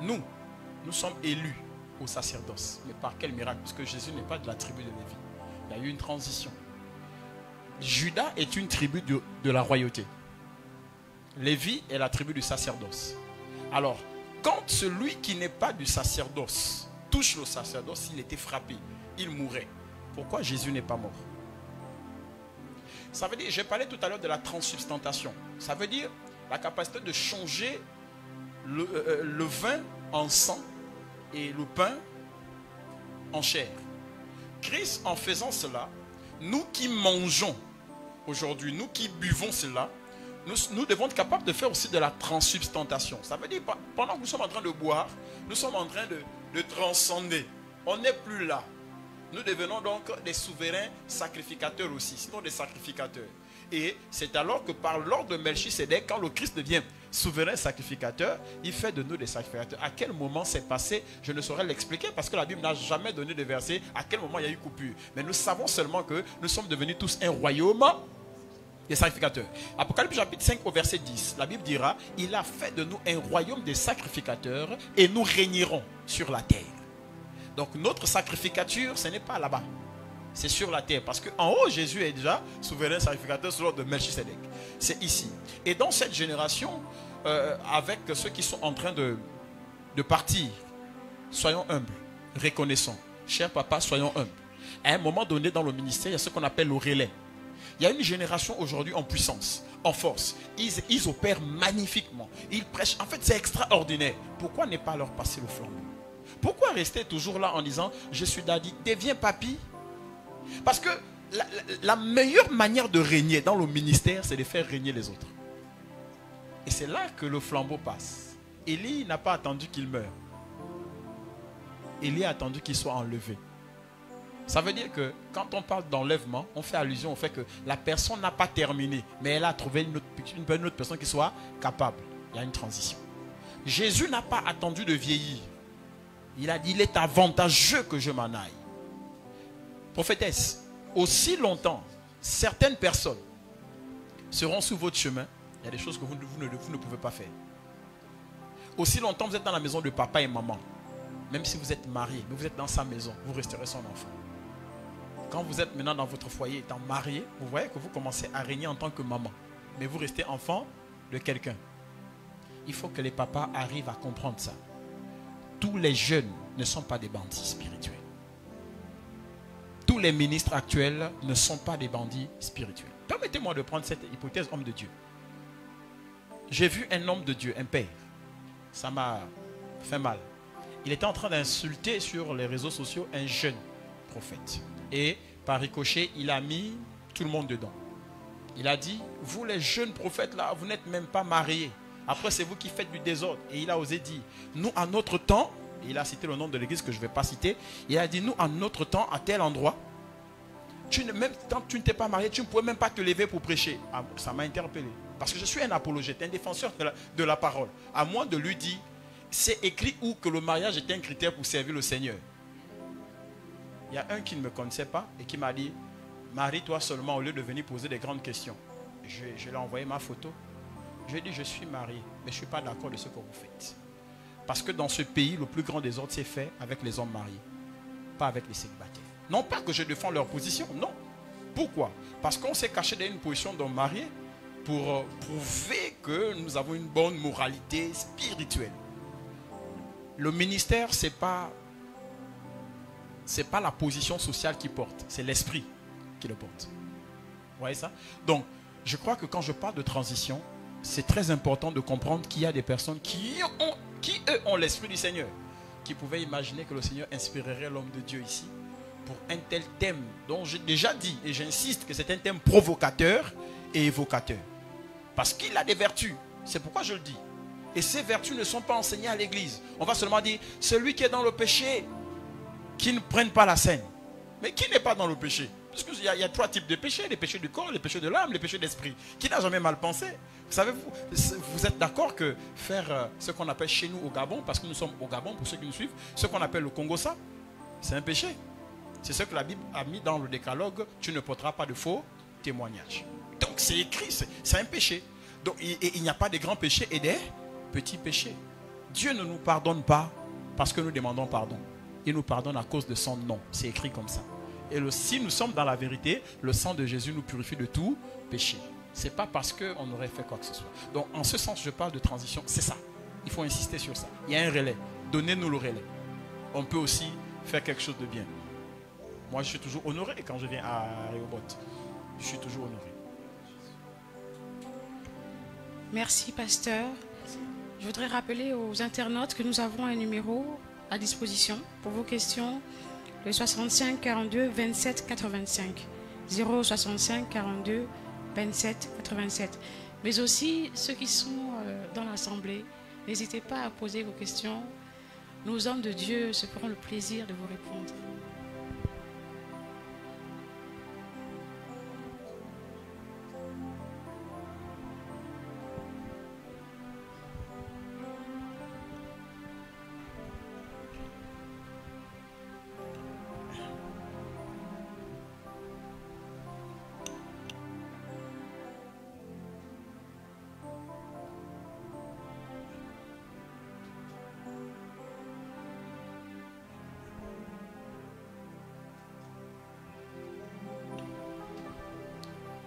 nous sommes élus au sacerdoce. Mais par quel miracle? Parce que Jésus n'est pas de la tribu de Lévi. Il y a eu une transition. Judas est une tribu de la royauté. Lévi est la tribu du sacerdoce. Alors, quand celui qui n'est pas du sacerdoce touche le sacerdoce, il était frappé, il mourrait. Pourquoi Jésus n'est pas mort? Ça veut dire, j'ai parlé tout à l'heure de la transsubstantation. Ça veut dire la capacité de changer le vin en sang et le pain en chair. Christ, en faisant cela, nous qui mangeons aujourd'hui, nous qui buvons cela, nous devons être capables de faire aussi de la transsubstantation. Ça veut dire, pendant que nous sommes en train de boire, nous sommes en train de transcender. On n'est plus là. Nous devenons donc des souverains sacrificateurs aussi, sinon des sacrificateurs. Et c'est alors que par l'ordre de Melchisédek, quand le Christ devient souverain sacrificateur, il fait de nous des sacrificateurs. À quel moment c'est passé, je ne saurais l'expliquer parce que la Bible n'a jamais donné de verset à quel moment il y a eu coupure. Mais nous savons seulement que nous sommes devenus tous un royaume des sacrificateurs. Apocalypse chapitre 5 au verset 10, la Bible dira, il a fait de nous un royaume des sacrificateurs et nous régnerons sur la terre. Donc notre sacrificature, ce n'est pas là-bas. C'est sur la terre. Parce qu'en haut, Jésus est déjà souverain sacrificateur sur l'ordre de Melchisédek. C'est ici. Et dans cette génération, avec ceux qui sont en train de partir, soyons humbles, reconnaissons. Cher papa, soyons humbles. À un moment donné dans le ministère, il y a ce qu'on appelle le relais. Il y a une génération aujourd'hui en puissance, en force. Ils opèrent magnifiquement. Ils prêchent. En fait, c'est extraordinaire. Pourquoi ne pas leur passer le flambeau? Pourquoi rester toujours là en disant, je suis daddy, deviens papy? Parce que la meilleure manière de régner dans le ministère, c'est de faire régner les autres. Et c'est là que le flambeau passe. Élie n'a pas attendu qu'il meure. Élie a attendu qu'il soit enlevé. Ça veut dire que quand on parle d'enlèvement, on fait allusion au fait que la personne n'a pas terminé, mais elle a trouvé une autre personne qui soit capable. Il y a une transition. Jésus n'a pas attendu de vieillir. Il a dit, il est avantageux que je m'en aille. Prophétesse, aussi longtemps, certaines personnes seront sur votre chemin, il y a des choses que vous ne pouvez pas faire. Aussi longtemps vous êtes dans la maison de papa et maman, même si vous êtes marié, mais vous êtes dans sa maison, vous resterez son enfant. Quand vous êtes maintenant dans votre foyer étant marié, vous voyez que vous commencez à régner en tant que maman, mais vous restez enfant de quelqu'un. Il faut que les papas arrivent à comprendre ça. Tous les jeunes ne sont pas des bandits spirituels. Tous les ministres actuels ne sont pas des bandits spirituels. Permettez-moi de prendre cette hypothèse homme de Dieu. J'ai vu un homme de Dieu, un père. Ça m'a fait mal. Il était en train d'insulter sur les réseaux sociaux un jeune prophète. Et par ricochet, il a mis tout le monde dedans. Il a dit, vous les jeunes prophètes là, vous n'êtes même pas mariés. Après, c'est vous qui faites du désordre. Et il a osé dire, nous, à notre temps, il a cité le nom de l'église que je ne vais pas citer, il a dit, nous, à notre temps, à tel endroit, même quand tu ne t'es pas marié, tu ne pouvais même pas te lever pour prêcher. Ah, ça m'a interpellé. Parce que je suis un apologète, un défenseur de la parole. À moins de lui dire, c'est écrit où que le mariage est un critère pour servir le Seigneur. Il y a un qui ne me connaissait pas et qui m'a dit, marie-toi seulement au lieu de venir poser des grandes questions. Je lui ai envoyé ma photo. Je lui ai dit, je suis marié, mais je ne suis pas d'accord de ce que vous faites. Parce que dans ce pays, le plus grand désordre s'est fait avec les hommes mariés, pas avec les célibataires. Non pas que je défends leur position, non. Pourquoi? Parce qu'on s'est caché dans une position d'homme marié pour prouver que nous avons une bonne moralité spirituelle. Le ministère, ce n'est pas la position sociale qui porte, c'est l'esprit qui le porte. Vous voyez ça? Donc, je crois que quand je parle de transition, c'est très important de comprendre qu'il y a des personnes qui eux, ont l'esprit du Seigneur, qui pouvaient imaginer que le Seigneur inspirerait l'homme de Dieu ici pour un tel thème dont j'ai déjà dit, et j'insiste que c'est un thème provocateur et évocateur. Parce qu'il a des vertus, c'est pourquoi je le dis. Et ces vertus ne sont pas enseignées à l'église. On va seulement dire, celui qui est dans le péché, qui ne prenne pas la scène. Mais qui n'est pas dans le péché? Parce qu'il y a 3 types de péchés, les péchés du corps, les péchés de l'âme, les péchés d'esprit. Qui n'a jamais mal pensé? Vous savez, vous êtes d'accord que faire ce qu'on appelle chez nous au Gabon, parce que nous sommes au Gabon, pour ceux qui nous suivent, ce qu'on appelle le Congo-ça, c'est un péché. C'est ce que la Bible a mis dans le décalogue, tu ne porteras pas de faux témoignages. Donc c'est écrit, c'est un péché. Donc il n'y a pas de grands péchés et des petits péchés. Dieu ne nous pardonne pas parce que nous demandons pardon. Il nous pardonne à cause de son nom. C'est écrit comme ça. Et si nous sommes dans la vérité, le sang de Jésus nous purifie de tout péché. Ce n'est pas parce qu'on aurait fait quoi que ce soit. Donc en ce sens, je parle de transition. C'est ça. Il faut insister sur ça. Il y a un relais. Donnez-nous le relais. On peut aussi faire quelque chose de bien. Moi, je suis toujours honoré quand je viens à Rehoboth. Je suis toujours honoré. Merci, pasteur. Je voudrais rappeler aux internautes que nous avons un numéro à disposition pour vos questions, le 65 42 27 85. 065 42 27 87. Mais aussi, ceux qui sont dans l'assemblée, n'hésitez pas à poser vos questions. Nos hommes de Dieu se feront le plaisir de vous répondre.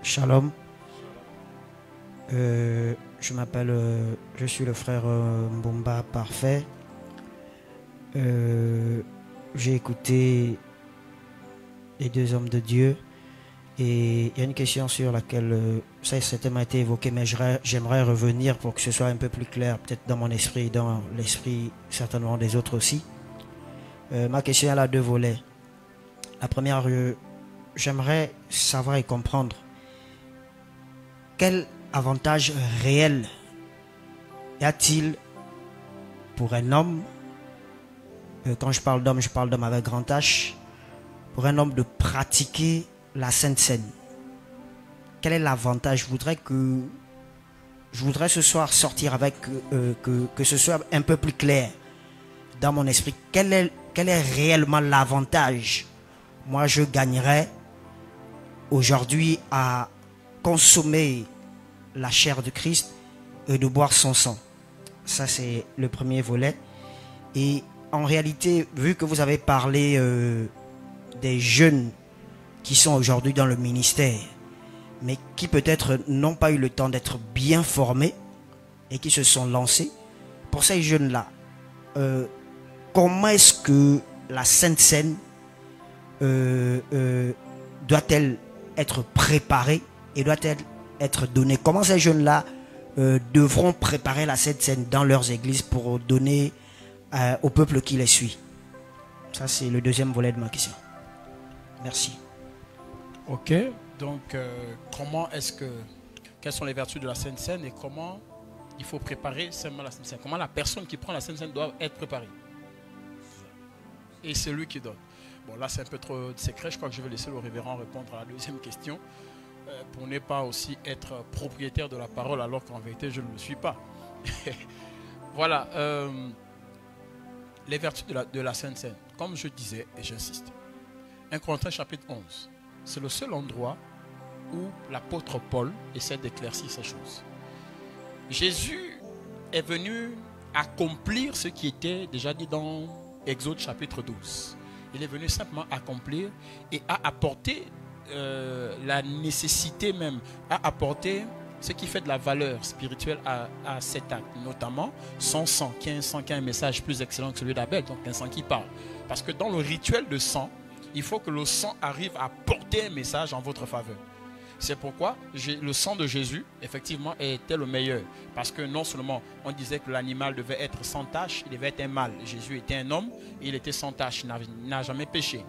Shalom. Je m'appelle, je suis le frère Mbomba Parfait. J'ai écouté les 2 hommes de Dieu et il y a une question sur laquelle ça a certainement été évoqué, mais j'aimerais revenir pour que ce soit un peu plus clair, peut-être dans mon esprit et dans l'esprit certainement des autres aussi. Ma question elle a 2 volets. La première, j'aimerais savoir et comprendre quel avantage réel y a-t-il pour un homme, quand je parle d'homme avec grand H, pour un homme de pratiquer la Sainte Seine? Quel est l'avantage? Je voudrais ce soir sortir avec, que ce soit un peu plus clair dans mon esprit. Quel est réellement l'avantage? Moi, je gagnerais aujourd'hui à consommer la chair de Christ et de boire son sang. Ça, c'est le premier volet. Et en réalité, vu que vous avez parlé des jeunes qui sont aujourd'hui dans le ministère, mais qui peut-être n'ont pas eu le temps d'être bien formés et qui se sont lancés, pour ces jeunes-là, comment est-ce que la Sainte Seine doit-elle être préparée et doit-elle être donnée? Comment ces jeunes-là devront préparer la Sainte Seine dans leurs églises pour donner au peuple qui les suit? Ça, c'est le deuxième volet de ma question. Merci. Ok, donc quelles sont les vertus de la Sainte Seine et comment il faut préparer seulement la Sainte Seine? Comment la personne qui prend la Sainte Seine doit être préparée? Et c'est lui qui donne. Bon, là, c'est un peu trop secret. Je crois que je vais laisser le révérend répondre à la deuxième question pour ne pas aussi être propriétaire de la parole alors qu'en vérité, je ne le suis pas. Voilà. Les vertus de la Sainte Seine. Comme je disais, et j'insiste, 1 Corinthiens chapitre 11, c'est le seul endroit où l'apôtre Paul essaie d'éclaircir ces choses. Jésus est venu accomplir ce qui était déjà dit dans Exode chapitre 12. Il est venu simplement accomplir et a apporté la nécessité même, a apporté ce qui fait de la valeur spirituelle à cet acte, notamment son sang, qui est un sang qui a un message plus excellent que celui d'Abel, donc un sang qui parle. Parce que dans le rituel de sang, il faut que le sang arrive à porter un message en votre faveur. C'est pourquoi le sang de Jésus, effectivement, était le meilleur. Parce que non seulement on disait que l'animal devait être sans tache, il devait être un mâle. Jésus était un homme, il était sans tache, il n'a jamais péché.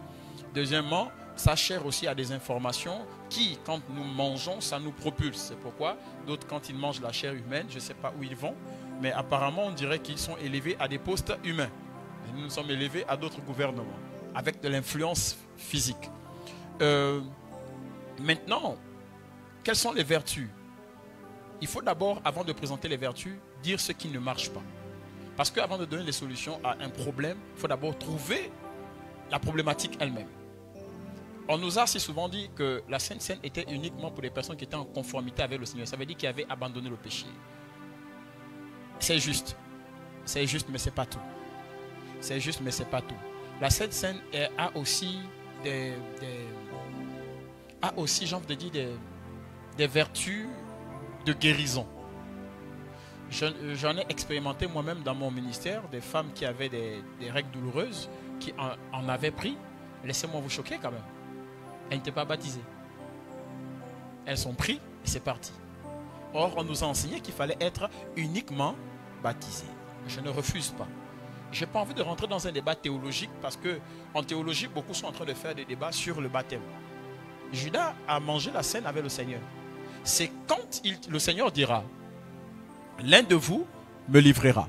Deuxièmement, sa chair aussi a des informations qui, quand nous mangeons, ça nous propulse. C'est pourquoi d'autres, quand ils mangent la chair humaine, je ne sais pas où ils vont, mais apparemment on dirait qu'ils sont élevés à des postes humains. Et nous sommes élevés à d'autres gouvernements. avec de l'influence physique. Maintenant, quelles sont les vertus? Il faut d'abord, avant de présenter les vertus, dire ce qui ne marche pas. Parce qu'avant de donner des solutions à un problème, il faut d'abord trouver la problématique elle-même. On nous a si souvent dit que la Sainte Seine était uniquement pour les personnes qui étaient en conformité avec le Seigneur. Ça veut dire qu'ils avaient abandonné le péché. C'est juste. C'est juste, mais ce n'est pas tout. C'est juste, mais ce n'est pas tout. La Sainte Seine a aussi j'ai envie de dire, des vertus de guérison. J'en ai expérimenté moi-même dans mon ministère, des femmes qui avaient des règles douloureuses, qui en avaient pris. Laissez-moi vous choquer quand même. Elles n'étaient pas baptisées. Elles sont prises et c'est parti. Or, on nous a enseigné qu'il fallait être uniquement baptisé. Je ne refuse pas. Je n'ai pas envie de rentrer dans un débat théologique parce qu'en théologie, beaucoup sont en train de faire des débats sur le baptême. Judas a mangé la scène avec le Seigneur. C'est quand le Seigneur dira, l'un de vous me livrera.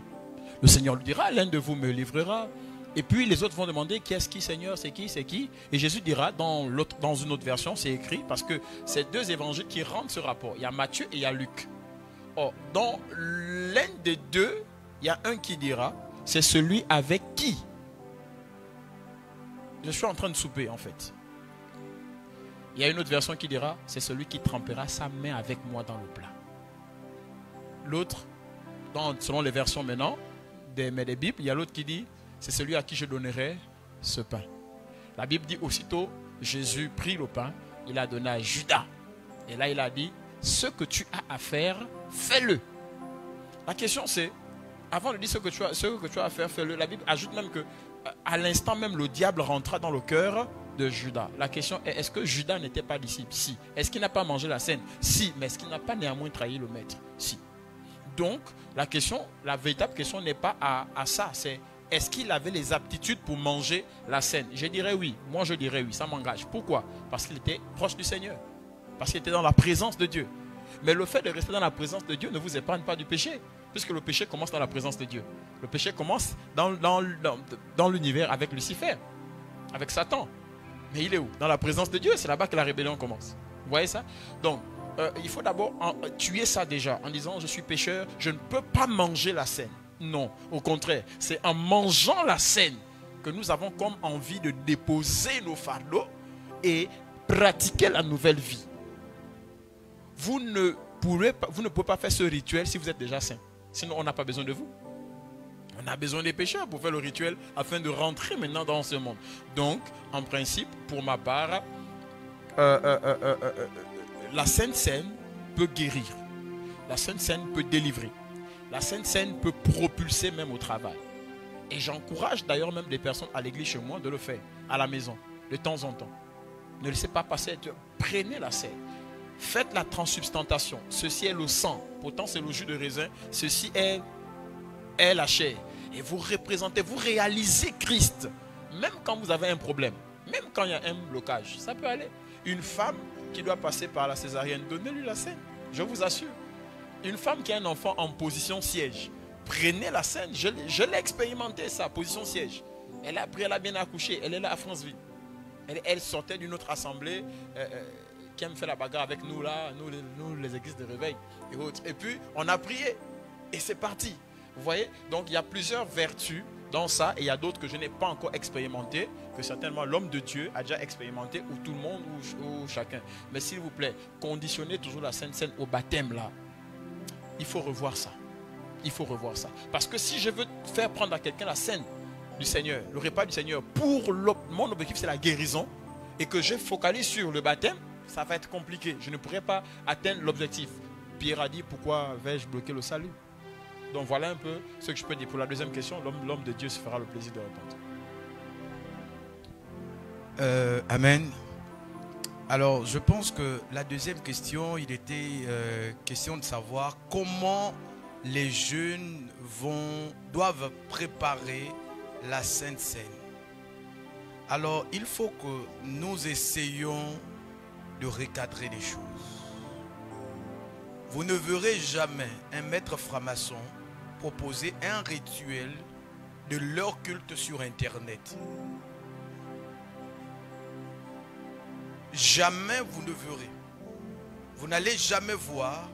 Le Seigneur lui dira, l'un de vous me livrera. Et puis les autres vont demander, qui est-ce qui, Seigneur, c'est qui, c'est qui? Et Jésus dira, dans une autre version, c'est écrit, parce que c'est deux évangiles qui rendent ce rapport. Il y a Matthieu et il y a Luc. Or, dans l'un des deux, il y a un qui dira, c'est celui avec qui je suis en train de souper en fait. Il y a une autre version qui dira, c'est celui qui trempera sa main avec moi dans le plat. L'autre, selon les versions maintenant, des Bibles, il y a l'autre qui dit, c'est celui à qui je donnerai ce pain. La Bible dit aussitôt, Jésus prit le pain, il a donné à Judas. Et là il a dit, ce que tu as à faire, fais-le. La question c'est, avant de dire ce que tu as à faire, fais-le. La Bible ajoute même que à l'instant même, le diable rentra dans le cœur de Judas. La question est, est-ce que Judas n'était pas disciple? Si. Est-ce qu'il n'a pas mangé la scène? Si. Mais est-ce qu'il n'a pas néanmoins trahi le maître? Si. Donc, la véritable question n'est pas à ça. C'est, est-ce qu'il avait les aptitudes pour manger la scène? Je dirais oui. Moi, je dirais oui. Ça m'engage. Pourquoi? Parce qu'il était proche du Seigneur. Parce qu'il était dans la présence de Dieu. Mais le fait de rester dans la présence de Dieu ne vous épargne pas du péché. Puisque le péché commence dans la présence de Dieu. Le péché commence dans l'univers avec Lucifer, avec Satan. Mais il est où? Dans la présence de Dieu, c'est là-bas que la rébellion commence. Vous voyez ça? Donc, il faut d'abord tuer ça déjà, en disant, je suis pécheur, je ne peux pas manger la scène. Non, au contraire, c'est en mangeant la scène que nous avons comme envie de déposer nos fardeaux et pratiquer la nouvelle vie. Vous ne pouvez pas faire ce rituel si vous êtes déjà saint. Sinon, on n'a pas besoin de vous. On a besoin des pécheurs pour faire le rituel afin de rentrer maintenant dans ce monde. Donc, en principe, pour ma part, la Sainte Seine peut guérir. La Sainte Seine peut délivrer. La Sainte Seine peut propulser même au travail. Et j'encourage d'ailleurs même des personnes à l'église chez moi de le faire, à la maison, de temps en temps. Ne laissez pas passer, prenez la scène. Faites la transsubstantation. Ceci est le sang. Pourtant, c'est le jus de raisin. Ceci est la chair. Et vous représentez, vous réalisez Christ. Même quand vous avez un problème. Même quand il y a un blocage. Ça peut aller. Une femme qui doit passer par la césarienne, donnez-lui la scène. Je vous assure. Une femme qui a un enfant en position siège. Prenez la scène. Je l'ai expérimenté, ça, position siège. Elle a bien accouché. Elle est là à Franceville. Elle sortait d'une autre assemblée qui aime faire la bagarre avec nous là, nous les églises de réveil et autres. Et puis on a prié et c'est parti. Vous voyez? Donc il y a plusieurs vertus dans ça et il y a d'autres que je n'ai pas encore expérimenté, que certainement l'homme de Dieu a déjà expérimenté, ou tout le monde ou chacun. Mais s'il vous plaît, conditionnez toujours la Sainte Seine au baptême là. Il faut revoir ça. Il faut revoir ça. Parce que si je veux faire prendre à quelqu'un la scène du Seigneur, le repas du Seigneur, mon objectif c'est la guérison, et que je focalise sur le baptême, ça va être compliqué. Je ne pourrai pas atteindre l'objectif. Pierre a dit, pourquoi vais-je bloquer le salut? Donc voilà un peu ce que je peux dire. Pour la deuxième question, l'homme de Dieu se fera le plaisir de répondre. Amen. Alors, je pense que la deuxième question, il était question de savoir comment les jeunes doivent préparer la Sainte Seine. Alors, il faut que nous essayions de recadrer les choses. Vous ne verrez jamais un maître franc-maçon proposer un rituel de leur culte sur Internet. jamais vous ne verrez. Vous n'allez jamais voir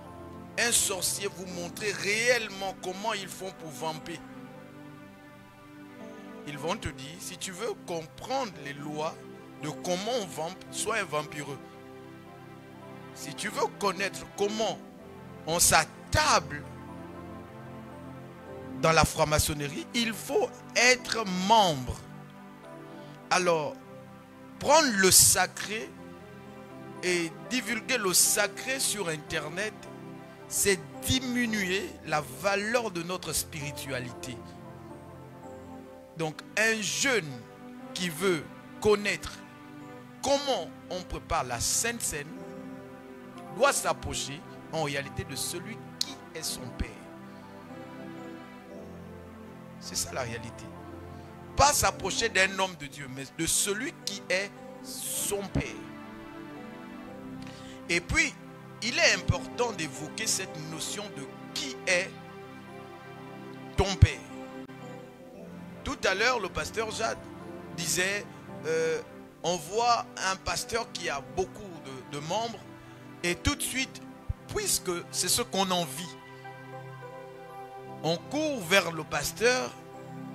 un sorcier vous montrer réellement comment ils font pour vamper. Ils vont te dire, si tu veux comprendre les lois de comment on vampe, sois un vampireux. Si tu veux connaître comment on s'attable dans la franc-maçonnerie, il faut être membre. Alors, prendre le sacré et divulguer le sacré sur Internet, c'est diminuer la valeur de notre spiritualité. Donc, un jeune qui veut connaître comment on prépare la Sainte Seine doit s'approcher en réalité de celui qui est son père. C'est ça la réalité. Pas s'approcher d'un homme de Dieu, mais de celui qui est son père. Et puis, il est important d'évoquer cette notion de qui est ton père. Tout à l'heure, le pasteur Jade disait, on voit un pasteur qui a beaucoup de membres, et tout de suite, puisque c'est ce qu'on envie, on court vers le pasteur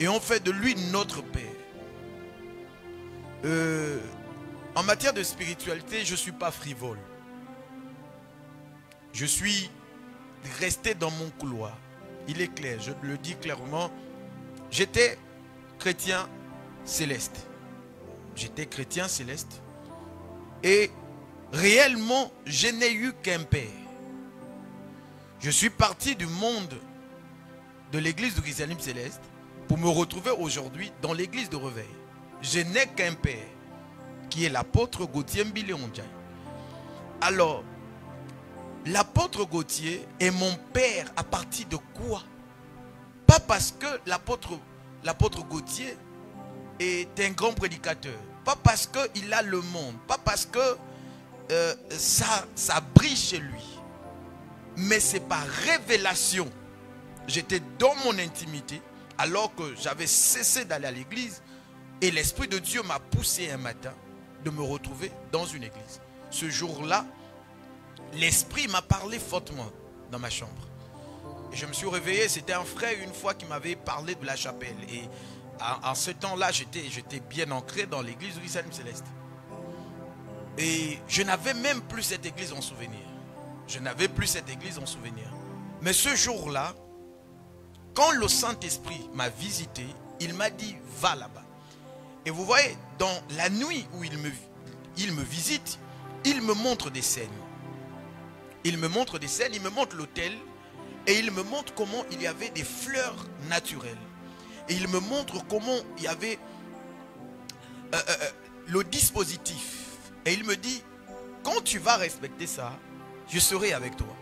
et on fait de lui notre père. En matière de spiritualité, je ne suis pas frivole. Je suis resté dans mon couloir. Il est clair, je le dis clairement. J'étais chrétien céleste. J'étais chrétien céleste. Et réellement, je n'ai eu qu'un père. Je suis parti du monde de l'église du christianisme céleste pour me retrouver aujourd'hui dans l'église de Réveil. Je n'ai qu'un père, qui est l'apôtre Gauthier Mbiléondjaï. Alors, l'apôtre Gauthier est mon père à partir de quoi? Pas parce que l'apôtre Gauthier est un grand prédicateur. Pas parce qu'il a le monde. Pas parce que ça brille chez lui. Mais c'est par révélation. J'étais dans mon intimité alors que j'avais cessé d'aller à l'église. Et l'Esprit de Dieu m'a poussé un matin de me retrouver dans une église. Ce jour-là, l'Esprit m'a parlé fortement dans ma chambre. Et je me suis réveillé, c'était un frère une fois qui m'avait parlé de la chapelle. Et en ce temps-là, j'étais bien ancré dans l'église du christianisme céleste. Et je n'avais même plus cette église en souvenir. Je n'avais plus cette église en souvenir. Mais ce jour-là, quand le Saint-Esprit m'a visité, il m'a dit, va là-bas. Et vous voyez, dans la nuit où il me visite, il me montre des scènes. Il me montre des scènes, il me montre l'hôtel et il me montre comment il y avait des fleurs naturelles. Et il me montre comment il y avait le dispositif. Et il me dit, quand tu vas respecter ça, je serai avec toi.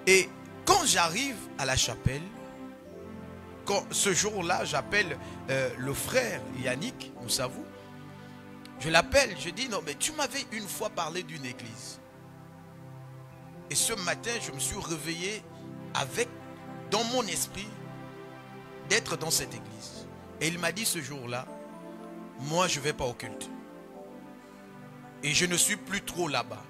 Et quand j'arrive à la chapelle, ce jour-là, j'appelle le frère Yannick Moussavou. Je l'appelle, je dis, non mais tu m'avais une fois parlé d'une église. Et ce matin, je me suis réveillé avec, dans mon esprit, d'être dans cette église. Et il m'a dit ce jour-là, moi je ne vais pas au culte. Et je ne suis plus trop là-bas.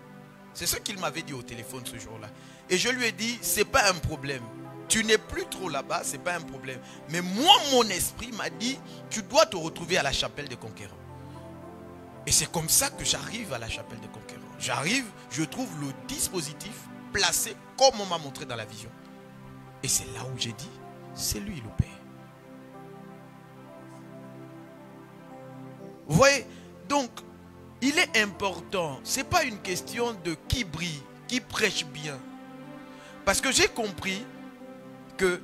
C'est ce qu'il m'avait dit au téléphone ce jour-là. Et je lui ai dit, ce n'est pas un problème. Tu n'es plus trop là-bas, ce n'est pas un problème. Mais moi, mon esprit m'a dit, tu dois te retrouver à la chapelle des conquérants. Et c'est comme ça que j'arrive à la chapelle des conquérants. J'arrive, je trouve le dispositif placé comme on m'a montré dans la vision. Et c'est là où j'ai dit, c'est lui le Père. Vous voyez, donc, il est important, ce n'est pas une question de qui brille, qui prêche bien. Parce que j'ai compris que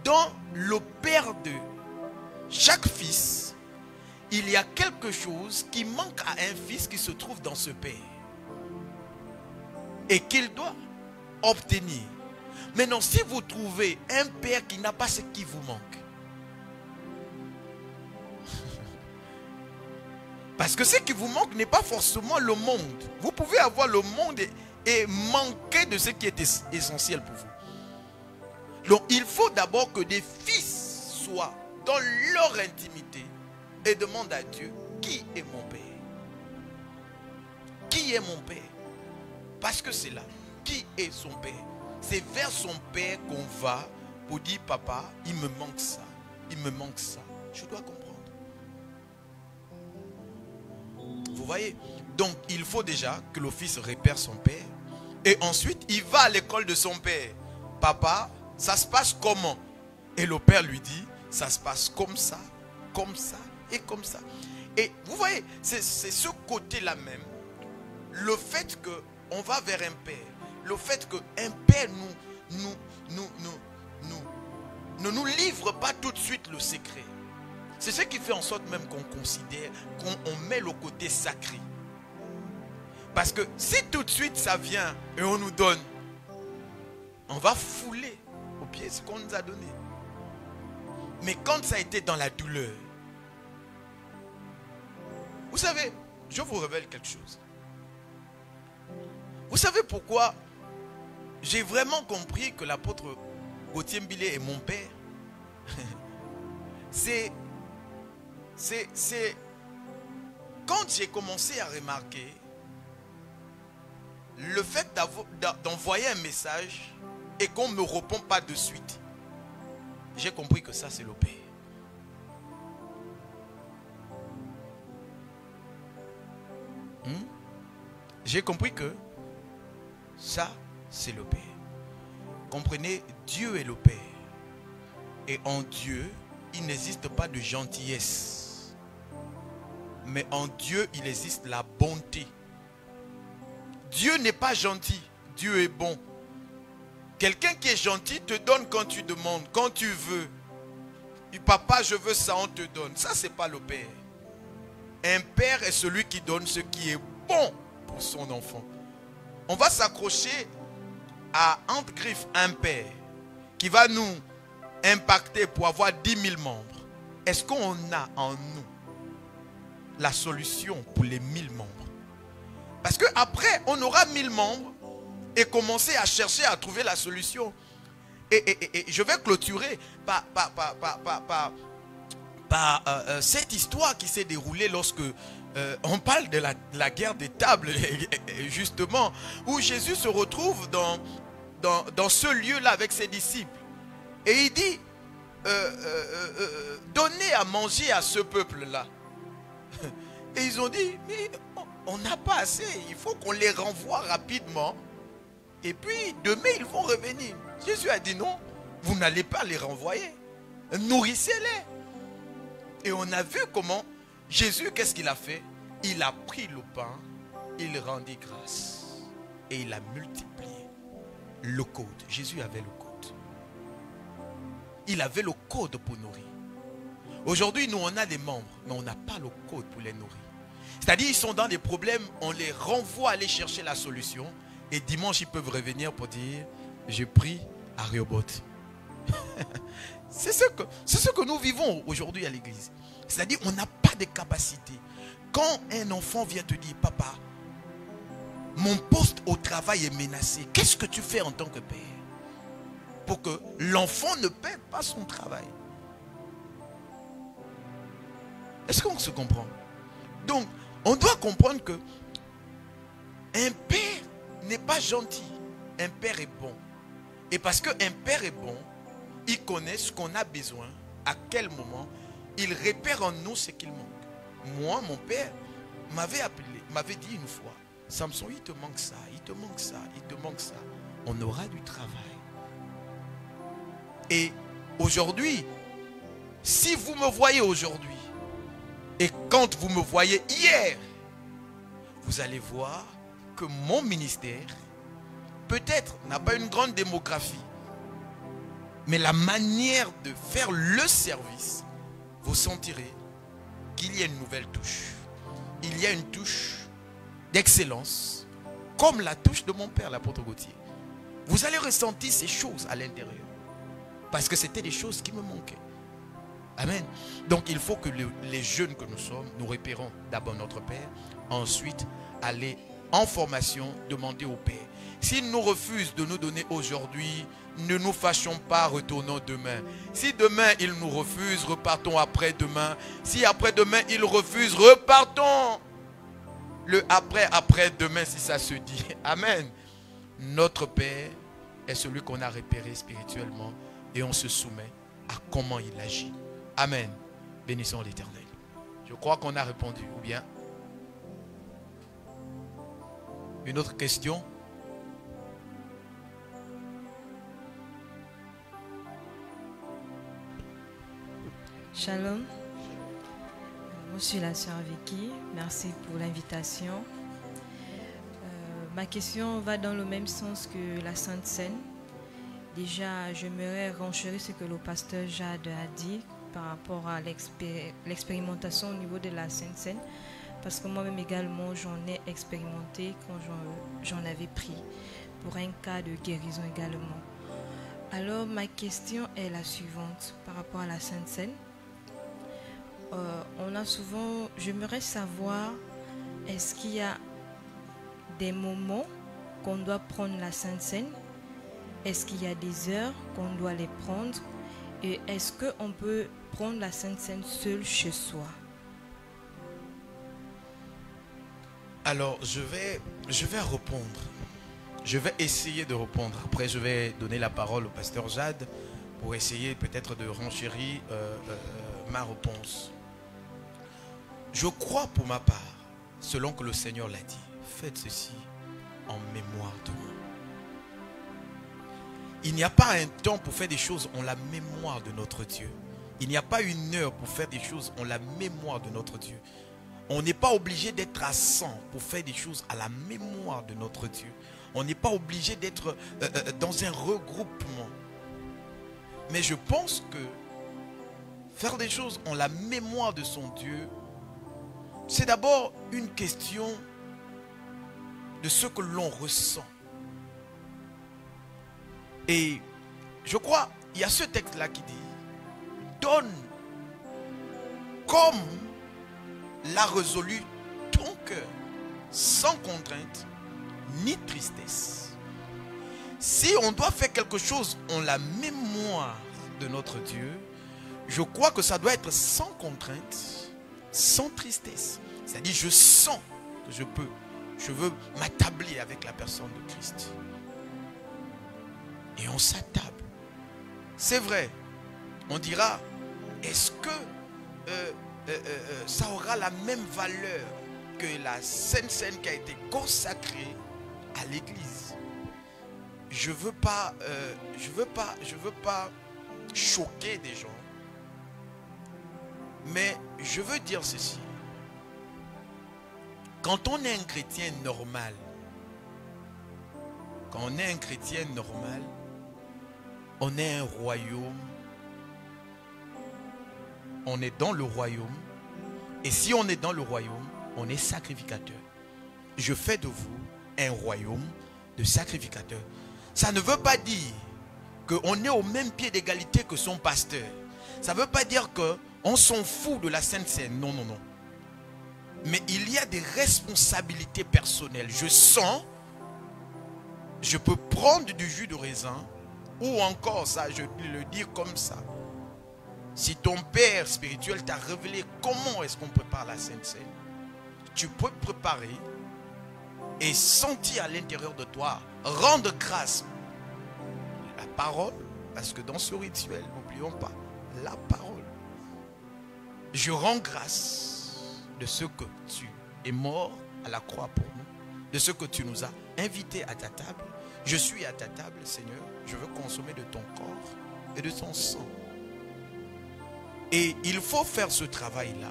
dans le Père de chaque fils, il y a quelque chose qui manque à un fils qui se trouve dans ce Père. Et qu'il doit obtenir. Maintenant, si vous trouvez un Père qui n'a pas ce qui vous manque, parce que ce qui vous manque n'est pas forcément le monde. Vous pouvez avoir le monde et manquer de ce qui est essentiel pour vous. Donc, il faut d'abord que des fils soient dans leur intimité et demandent à Dieu qui est mon père? Qui est mon père? Parce que c'est là. Qui est son père? C'est vers son père qu'on va pour dire, papa, il me manque ça. Il me manque ça. Je dois comprendre. Vous voyez? Donc, il faut déjà que le fils repère son père. Et ensuite, il va à l'école de son père. Papa, ça se passe comment? Et le père lui dit, ça se passe comme ça et comme ça. Et vous voyez, c'est ce côté-là même. Le fait qu'on va vers un père. Le fait qu'un père ne nous livre pas tout de suite le secret. C'est ce qui fait en sorte même qu'on considère, qu'on met le côté sacré. Parce que si tout de suite ça vient et on nous donne, on va fouler au pied ce qu'on nous a donné. Mais quand ça a été dans la douleur, vous savez, je vous révèle quelque chose. Vous savez pourquoi j'ai vraiment compris que l'apôtre Gauthier Mbilé est mon père? C'est quand j'ai commencé à remarquer le fait d'envoyer un message et qu'on ne me répond pas de suite. J'ai compris que ça c'est le père. J'ai compris que ça c'est le père. Comprenez, Dieu est le père. Et en Dieu, il n'existe pas de gentillesse. Mais en Dieu, il existe la bonté. Dieu n'est pas gentil. Dieu est bon. Quelqu'un qui est gentil te donne quand tu demandes, quand tu veux. Et papa, je veux ça, on te donne. Ça, c'est pas le père. Un père est celui qui donne ce qui est bon pour son enfant. On va s'accrocher à entre griffes un père qui va nous impacter pour avoir 10 000 membres. Est-ce qu'on a en nous la solution pour les 1000 membres? Parce qu'après, on aura 1000 membres et commencer à chercher à trouver la solution. Et je vais clôturer par cette histoire qui s'est déroulée lorsque on parle de la guerre des tables, justement, où Jésus se retrouve dans ce lieu-là avec ses disciples. Et il dit, donnez à manger à ce peuple-là. Et ils ont dit, mais on n'a pas assez, il faut qu'on les renvoie rapidement. Et puis demain ils vont revenir. Jésus a dit non, vous n'allez pas les renvoyer. Nourrissez-les. Et on a vu comment Jésus, qu'est-ce qu'il a fait? Il a pris le pain, il rendit grâce. Et il a multiplié le code. Jésus avait le code. Il avait le code pour nourrir. Aujourd'hui, nous, on a des membres, mais on n'a pas le code pour les nourrir. C'est-à-dire, ils sont dans des problèmes, on les renvoie à aller chercher la solution. Et dimanche, ils peuvent revenir pour dire, j'ai pris à Rehoboth. C'est ce que nous vivons aujourd'hui à l'église. C'est-à-dire, on n'a pas de capacité. Quand un enfant vient te dire, papa, mon poste au travail est menacé, qu'est-ce que tu fais en tant que père pour que l'enfant ne perde pas son travail? Est-ce qu'on se comprend? Donc, on doit comprendre que un père n'est pas gentil. Un père est bon. Et parce qu'un père est bon, il connaît ce qu'on a besoin, à quel moment, il repère en nous ce qu'il manque. Moi, mon père m'avait appelé, m'avait dit une fois, Samson, il te manque ça, il te manque ça, il te manque ça. On aura du travail. Et aujourd'hui, si vous me voyez aujourd'hui, et quand vous me voyez hier, vous allez voir que mon ministère, peut-être, n'a pas une grande démographie, mais la manière de faire le service, vous sentirez qu'il y a une nouvelle touche. Il y a une touche d'excellence, comme la touche de mon père, l'apôtre Gauthier. Vous allez ressentir ces choses à l'intérieur, parce que c'était des choses qui me manquaient. Amen. Donc il faut que les jeunes que nous sommes, nous repérons d'abord notre Père, ensuite aller en formation, demander au Père. S'il nous refuse de nous donner aujourd'hui, ne nous fâchons pas, retournons demain. Si demain il nous refuse, repartons après-demain. Si après-demain il refuse, repartons le après-demain si ça se dit. Amen. Notre Père est celui qu'on a repéré spirituellement et on se soumet à comment il agit. Amen. Bénissons l'Éternel. Je crois qu'on a répondu, ou bien? Une autre question? Shalom. Moi, je suis la sœur Vicky. Merci pour l'invitation. Ma question va dans le même sens que la Sainte Seine. Déjà, j'aimerais renchérir ce que le pasteur Jade a dit par rapport à l'expérimentation au niveau de la Sainte Seine. Parce que moi-même également, j'en ai expérimenté quand j'en avais pris pour un cas de guérison également. Alors, ma question est la suivante par rapport à la Sainte Seine. J'aimerais savoir, est-ce qu'il y a des moments qu'on doit prendre la Sainte Seine? Est-ce qu'il y a des heures qu'on doit les prendre? Et est-ce qu'on peut prendre la Sainte Seine seul chez soi? Alors, je vais répondre. Je vais essayer de répondre. Après, je vais donner la parole au pasteur Jade pour essayer peut-être de renchérir ma réponse. Je crois pour ma part, selon que le Seigneur l'a dit, faites ceci en mémoire de moi. Il n'y a pas un temps pour faire des choses en la mémoire de notre Dieu. Il n'y a pas une heure pour faire des choses en la mémoire de notre Dieu. On n'est pas obligé d'être à 100 pour faire des choses à la mémoire de notre Dieu. On n'est pas obligé d'être dans un regroupement. Mais je pense que faire des choses en la mémoire de son Dieu, c'est d'abord une question de ce que l'on ressent. Et je crois, il y a ce texte-là qui dit, donne comme l'a résolu ton cœur, sans contrainte ni tristesse. Si on doit faire quelque chose en la mémoire de notre Dieu, je crois que ça doit être sans contrainte, sans tristesse. C'est-à-dire, je sens que je veux m'attabler avec la personne de Christ. Et on s'attable. C'est vrai. On dira, est-ce que ça aura la même valeur que la Sainte Seine qui a été consacrée à l'Église? Je veux pas choquer des gens. Mais je veux dire ceci. Quand on est un chrétien normal, on est un royaume. On est dans le royaume. Et si on est dans le royaume, on est sacrificateur. Je fais de vous un royaume de sacrificateurs. Ça ne veut pas dire qu'on est au même pied d'égalité que son pasteur. Ça ne veut pas dire qu'on s'en fout de la Sainte Seine. Non, non, non. Mais il y a des responsabilités personnelles. Je sens, je peux prendre du jus de raisin, ou encore, ça, je vais le dire comme ça. Si ton père spirituel t'a révélé comment est-ce qu'on prépare la Sainte Seine, tu peux préparer et sentir à l'intérieur de toi, rendre grâce à la parole, parce que dans ce rituel, n'oublions pas, la parole. Je rends grâce de ce que tu es mort à la croix pour nous, de ce que tu nous as invités à ta table. Je suis à ta table, Seigneur, je veux consommer de ton corps et de ton sang. Et il faut faire ce travail-là.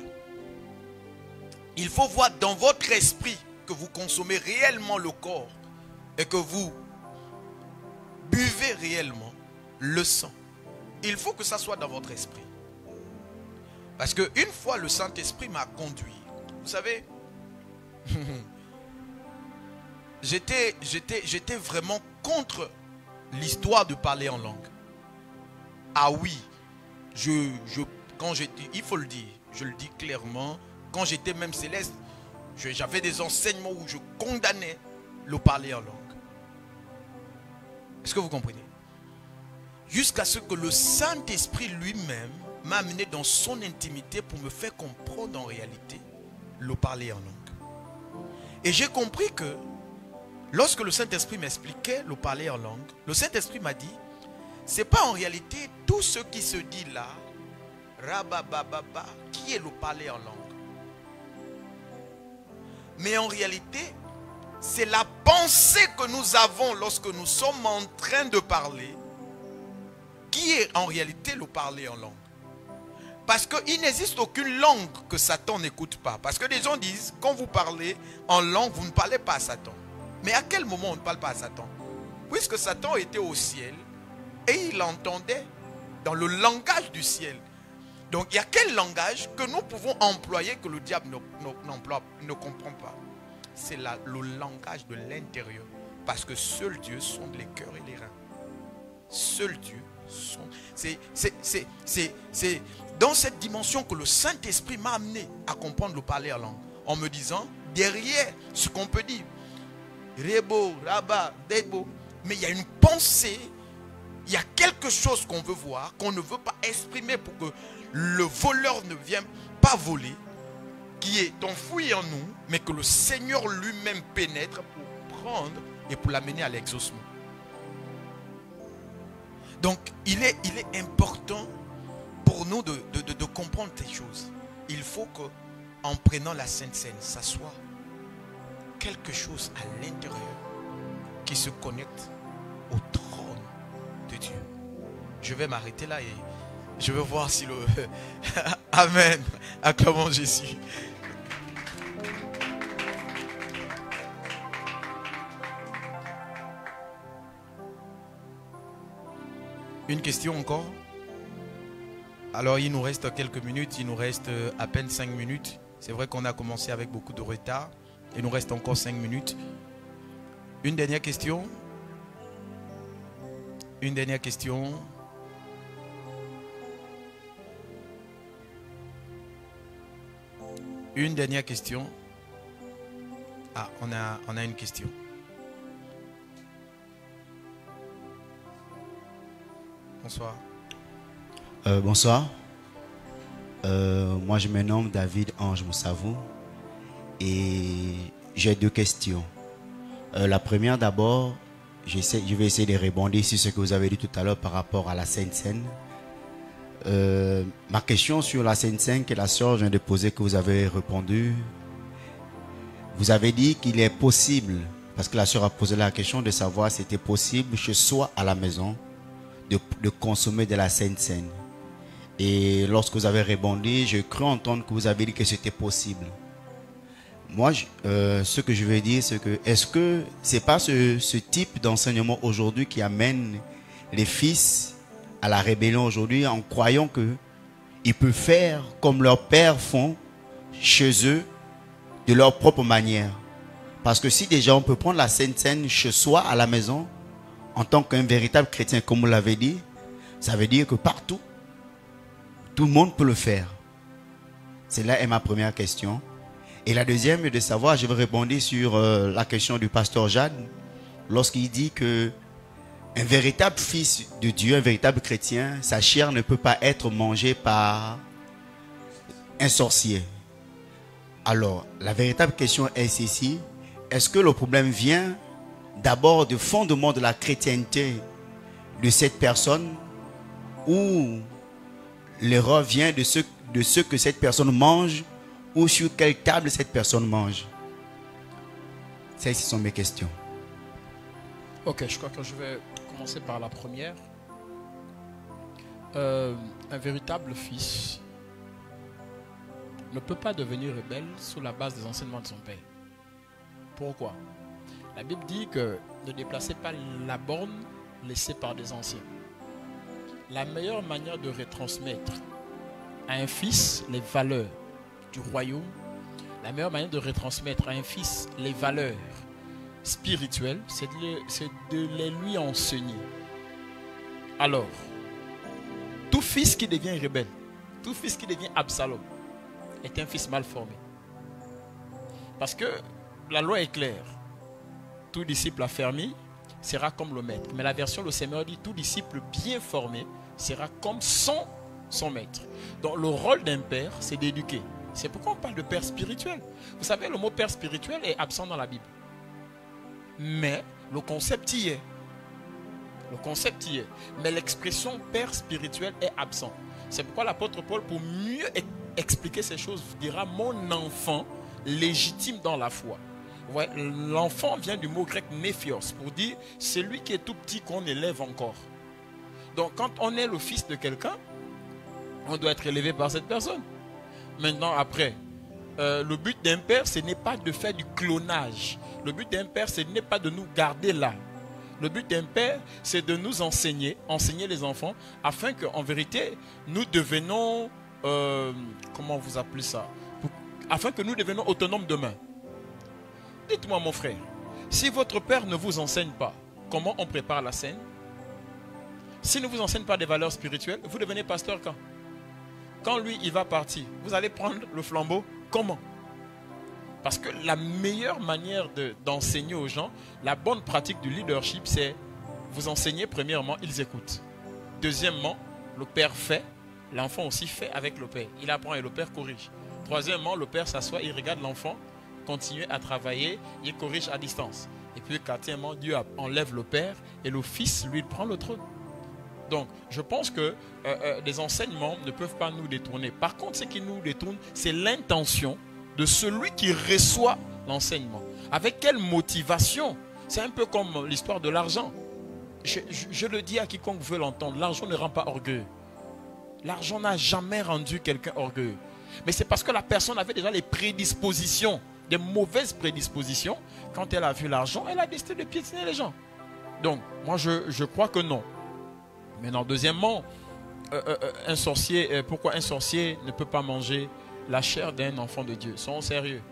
Il faut voir dans votre esprit que vous consommez réellement le corps et que vous buvez réellement le sang. Il faut que ça soit dans votre esprit. Parce qu'une fois le Saint-Esprit m'a conduit, vous savez, j'étais vraiment contre l'histoire de parler en langue. Ah oui, quand j'étais, il faut le dire, je le dis clairement, quand j'étais même céleste, j'avais des enseignements où je condamnais le parler en langue. Est-ce que vous comprenez? Jusqu'à ce que le Saint-Esprit lui-même m'a amené dans son intimité pour me faire comprendre en réalité le parler en langue. Et j'ai compris que lorsque le Saint-Esprit m'expliquait le parler en langue, le Saint-Esprit m'a dit, c'est pas en réalité tout ce qui se dit là, rabababa, qui est le parler en langue. Mais en réalité, c'est la pensée que nous avons lorsque nous sommes en train de parler qui est en réalité le parler en langue. Parce qu'il n'existe aucune langue que Satan n'écoute pas. Parce que les gens disent, quand vous parlez en langue, vous ne parlez pas à Satan. Mais à quel moment on ne parle pas à Satan? Puisque Satan était au ciel et il entendait dans le langage du ciel. Donc il y a quel langage que nous pouvons employer que le diable ne comprend pas? C'est le langage de l'intérieur. Parce que seul Dieu sonde les cœurs et les reins. Seul Dieu sonde. C'est dans cette dimension que le Saint-Esprit m'a amené à comprendre le parler en langue. En me disant, derrière ce qu'on peut dire, Rebo, Rabat, Debo, mais il y a une pensée, il y a quelque chose qu'on veut voir, qu'on ne veut pas exprimer pour que le voleur ne vienne pas voler, qui est enfoui en nous, mais que le Seigneur lui-même pénètre pour prendre et pour l'amener à l'exaucement. Donc, il est important pour nous de comprendre ces choses. Il faut qu'en prenant la Sainte Seine, ça soit quelque chose à l'intérieur qui se connecte au trône de Dieu. Je vais m'arrêter là et je veux voir si le... Amen. Acclamons Jésus. Une question encore? Alors il nous reste quelques minutes, il nous reste à peine 5 minutes. C'est vrai qu'on a commencé avec beaucoup de retard. Il nous reste encore 5 minutes. Une dernière question? Une dernière question? Une dernière question? Ah, on a une question. Bonsoir. Bonsoir. Moi, je me nomme David Ange Moussavou et j'ai 2 questions. La première, d'abord, je vais essayer de rebondir sur ce que vous avez dit tout à l'heure par rapport à la Sainte Seine. Ma question sur la Sainte Seine que la sœur vient de poser, que vous avez répondu, vous avez dit qu'il est possible, parce que la sœur a posé la question de savoir si c'était possible chez soi à la maison de consommer de la Sainte Seine. Et lorsque vous avez rebondi, je cru entendre que vous avez dit que c'était possible. Moi, ce que je veux dire, c'est que est-ce que c'est pas ce type d'enseignement aujourd'hui qui amène les fils à la rébellion aujourd'hui en croyant que ils peuvent faire comme leurs pères font chez eux de leur propre manière? Parce que si déjà on peut prendre la Sainte Seine chez soi à la maison, en tant qu'un véritable chrétien, comme vous l'avez dit, ça veut dire que partout, tout le monde peut le faire. C'est là ma première question. Et la deuxième est de savoir, je vais répondre sur la question du pasteur Jade, lorsqu'il dit que un véritable fils de Dieu, un véritable chrétien, sa chair ne peut pas être mangée par un sorcier. Alors, la véritable question est ceci: est-ce que le problème vient d'abord du fondement de la chrétienté de cette personne, ou l'erreur vient de ce que cette personne mange, ou sur quelle table cette personne mange? Ces sont mes questions. Ok, je crois que je vais commencer par la première. Un véritable fils ne peut pas devenir rebelle sous la base des enseignements de son père. Pourquoi? La Bible dit que ne déplacez pas la borne laissée par des anciens. La meilleure manière de retransmettre à un fils les valeurs du royaume, la meilleure manière de retransmettre à un fils les valeurs spirituelles, c'est de les lui enseigner. Alors, tout fils qui devient rebelle, tout fils qui devient Absalom, est un fils mal formé. Parce que la loi est claire. Tout disciple affermi sera comme le maître. Mais la version le Seigneur dit, tout disciple bien formé sera comme son maître. Donc le rôle d'un père, c'est d'éduquer. C'est pourquoi on parle de père spirituel. Vous savez, le mot père spirituel est absent dans la Bible. Mais le concept y est. Le concept y est. Mais l'expression père spirituel est absent. C'est pourquoi l'apôtre Paul, pour mieux expliquer ces choses, dira mon enfant légitime dans la foi. Ouais, l'enfant vient du mot grec nephios, pour dire celui qui est tout petit qu'on élève encore. Donc quand on est le fils de quelqu'un, on doit être élevé par cette personne. Maintenant après, le but d'un père, ce n'est pas de faire du clonage. Le but d'un père, ce n'est pas de nous garder là. Le but d'un père, c'est de nous enseigner les enfants, afin qu'en vérité, nous devenons, comment vous appelez ça, afin que nous devenions autonomes demain. Dites-moi mon frère, si votre père ne vous enseigne pas comment on prépare la scène, s'il ne vous enseigne pas des valeurs spirituelles, vous devenez pasteur quand? Quand lui, il va partir, vous allez prendre le flambeau comment? Parce que la meilleure manière d'enseigner aux gens, la bonne pratique du leadership, c'est vous enseigner premièrement, ils écoutent. Deuxièmement, le père fait, l'enfant aussi fait avec le père. Il apprend et le père corrige. Troisièmement, le père s'assoit, il regarde l'enfant continuer à travailler, il corrige à distance. Et puis quatrièmement, Dieu enlève le père et le fils, lui, prend le trône. Donc, je pense que les enseignements ne peuvent pas nous détourner. Par contre, ce qui nous détourne, c'est l'intention de celui qui reçoit l'enseignement. Avec quelle motivation? C'est un peu comme l'histoire de l'argent. Je le dis à quiconque veut l'entendre, l'argent ne rend pas orgueilleux. L'argent n'a jamais rendu quelqu'un orgueilleux. Mais c'est parce que la personne avait déjà les prédispositions, des mauvaises prédispositions. Quand elle a vu l'argent, elle a décidé de piétiner les gens. Donc, moi je crois que non. Maintenant, deuxièmement, un sorcier, pourquoi un sorcier ne peut pas manger la chair d'un enfant de Dieu? Soyons sérieux.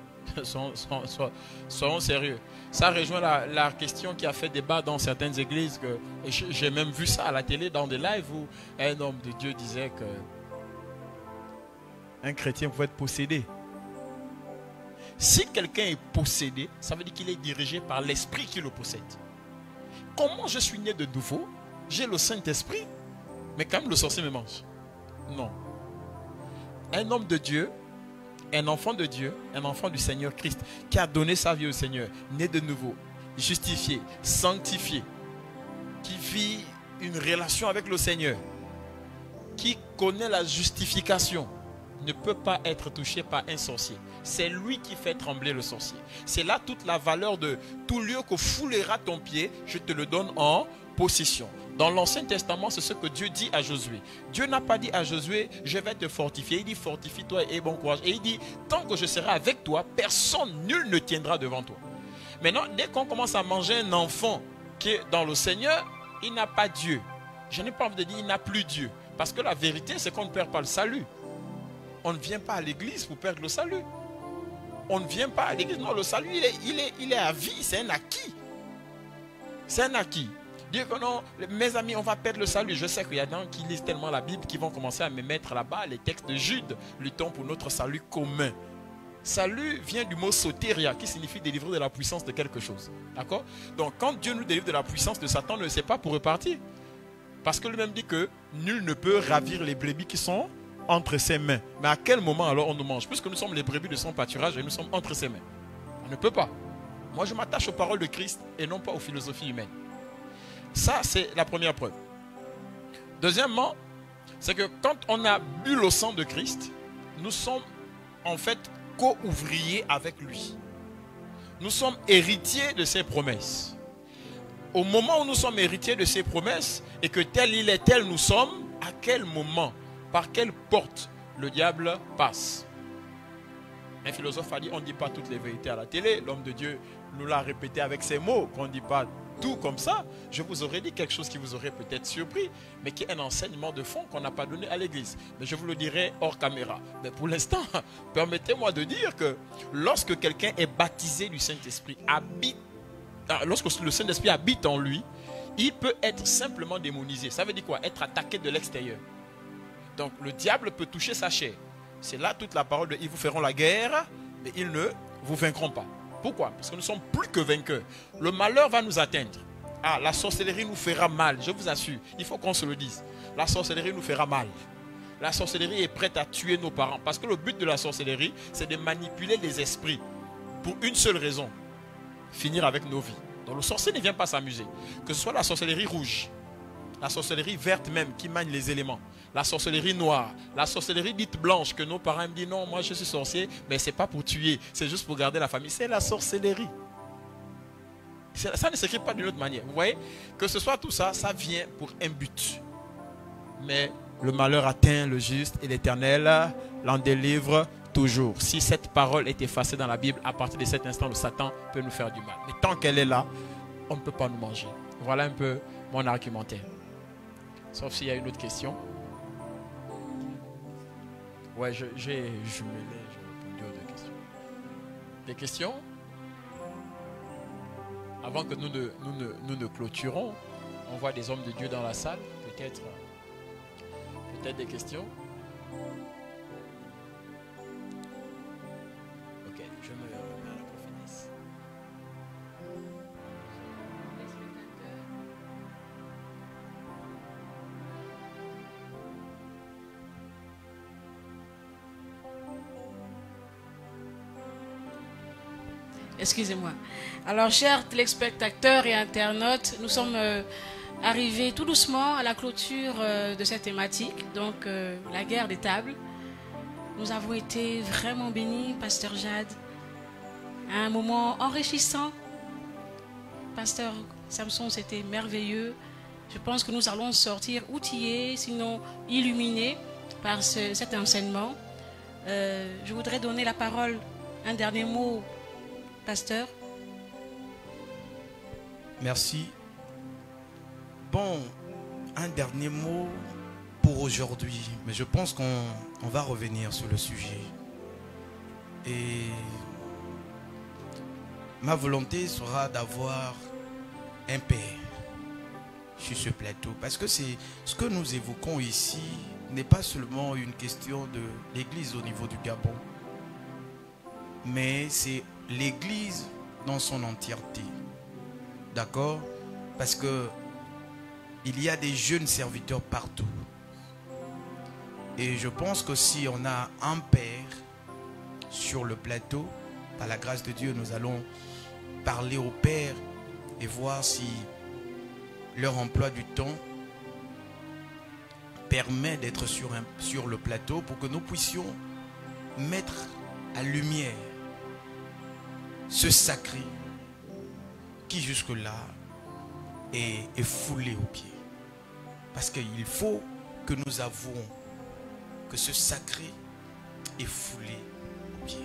Soyons sérieux. Ça rejoint la question qui a fait débat dans certaines églises. Et j'ai même vu ça à la télé dans des lives où un homme de Dieu disait que un chrétien pouvait être possédé. Si quelqu'un est possédé, ça veut dire qu'il est dirigé par l'esprit qui le possède. Comment je suis né de nouveau? J'ai le Saint-Esprit, mais quand même le sorcier me mange. Non. Un homme de Dieu, un enfant de Dieu, un enfant du Seigneur Christ, qui a donné sa vie au Seigneur, né de nouveau, justifié, sanctifié, qui vit une relation avec le Seigneur, qui connaît la justification, ne peut pas être touché par un sorcier. C'est lui qui fait trembler le sorcier. C'est là toute la valeur de tout lieu que foulera ton pied, je te le donne en possession. Dans l'Ancien Testament, c'est ce que Dieu dit à Josué. Dieu n'a pas dit à Josué, je vais te fortifier. Il dit, fortifie-toi et aie bon courage. Et il dit, tant que je serai avec toi, personne, nul ne tiendra devant toi. Maintenant, dès qu'on commence à manger un enfant qui est dans le Seigneur, il n'a pas Dieu. Je n'ai pas envie de dire, il n'a plus Dieu. Parce que la vérité, c'est qu'on ne perd pas le salut. On ne vient pas à l'église pour perdre le salut. On ne vient pas à l'église. Non, le salut, il est à vie. C'est un acquis. C'est un acquis. Dire que non, mes amis, on va perdre le salut. Je sais qu'il y a des gens qui lisent tellement la Bible qui vont commencer à me mettre là-bas les textes de Jude. Luttons pour notre salut commun. Salut vient du mot soteria qui signifie délivrer de la puissance de quelque chose. D'accord? Donc quand Dieu nous délivre de la puissance de Satan, ne sait pas pour repartir. Parce que lui-même dit que nul ne peut ravir les brebis qui sont entre ses mains. Mais à quel moment alors on nous mange? Puisque nous sommes les brebis de son pâturage et nous sommes entre ses mains. On ne peut pas. Moi je m'attache aux paroles de Christ et non pas aux philosophies humaines. Ça c'est la première preuve. Deuxièmement, c'est que quand on a bu le sang de Christ, nous sommes en fait co-ouvriers avec lui. Nous sommes héritiers de ses promesses. Au moment où nous sommes héritiers de ses promesses et que tel il est, tel nous sommes, à quel moment, par quelle porte le diable passe? Un philosophe a dit, on ne dit pas toutes les vérités à la télé. L'homme de Dieu nous l'a répété avec ces mots, qu'on ne dit pas tout comme ça. Je vous aurais dit quelque chose qui vous aurait peut-être surpris, mais qui est un enseignement de fond qu'on n'a pas donné à l'église. Mais je vous le dirai hors caméra. Mais pour l'instant, permettez-moi de dire que lorsque quelqu'un est baptisé du Saint-Esprit, lorsque le Saint-Esprit habite en lui, il peut être simplement démonisé. Ça veut dire quoi? Être attaqué de l'extérieur. Donc le diable peut toucher sa chair. C'est là toute la parole de « ils vous feront la guerre, mais ils ne vous vaincront pas ». Pourquoi? Parce que nous sommes plus que vainqueurs. Le malheur va nous atteindre. Ah, la sorcellerie nous fera mal, je vous assure. Il faut qu'on se le dise. La sorcellerie nous fera mal. La sorcellerie est prête à tuer nos parents. Parce que le but de la sorcellerie, c'est de manipuler les esprits. Pour une seule raison. Finir avec nos vies. Donc le sorcier ne vient pas s'amuser. Que ce soit la sorcellerie rouge, la sorcellerie verte même qui manie les éléments, la sorcellerie noire, la sorcellerie dite blanche que nos parents me disent non, moi je suis sorcier, mais c'est pas pour tuer, c'est juste pour garder la famille. C'est la sorcellerie. Ça ne s'écrit pas d'une autre manière. Vous voyez, que ce soit tout ça, ça vient pour un but. Mais le malheur atteint le juste et l'Éternel l'en délivre toujours. Si cette parole est effacée dans la Bible, à partir de cet instant, le Satan peut nous faire du mal. Mais tant qu'elle est là, on ne peut pas nous manger. Voilà un peu mon argumentaire. Sauf s'il y a une autre question. Ouais, je répondu aux deux questions. Des questions? Avant que nous ne clôturons, on voit des hommes de Dieu dans la salle. Peut-être des questions? Ok, je me remets à la prophétesse. Excusez-moi. Alors, chers téléspectateurs et internautes, nous sommes arrivés tout doucement à la clôture de cette thématique, donc la guerre des tables. Nous avons été vraiment bénis, Pasteur Jade, à un moment enrichissant. Pasteur Samson, c'était merveilleux. Je pense que nous allons sortir outillés, sinon illuminés par cet enseignement. Je voudrais donner la parole, un dernier mot, Pasteur. Merci. Bon, un dernier mot pour aujourd'hui, mais je pense qu'on va revenir sur le sujet. Et ma volonté sera d'avoir un père sur ce plateau, parce que c'est ce que nous évoquons ici n'est pas seulement une question de l'église au niveau du Gabon, mais c'est l'église dans son entièreté. D'accord? Parce que il y a des jeunes serviteurs partout. Et je pense que si on a un père sur le plateau, par la grâce de Dieu, nous allons parler au père et voir si leur emploi du temps permet d'être sur le plateau pour que nous puissions mettre à lumière ce sacré qui jusque-là est foulé aux pieds. Parce qu'il faut que nous avouons que ce sacré est foulé aux pieds.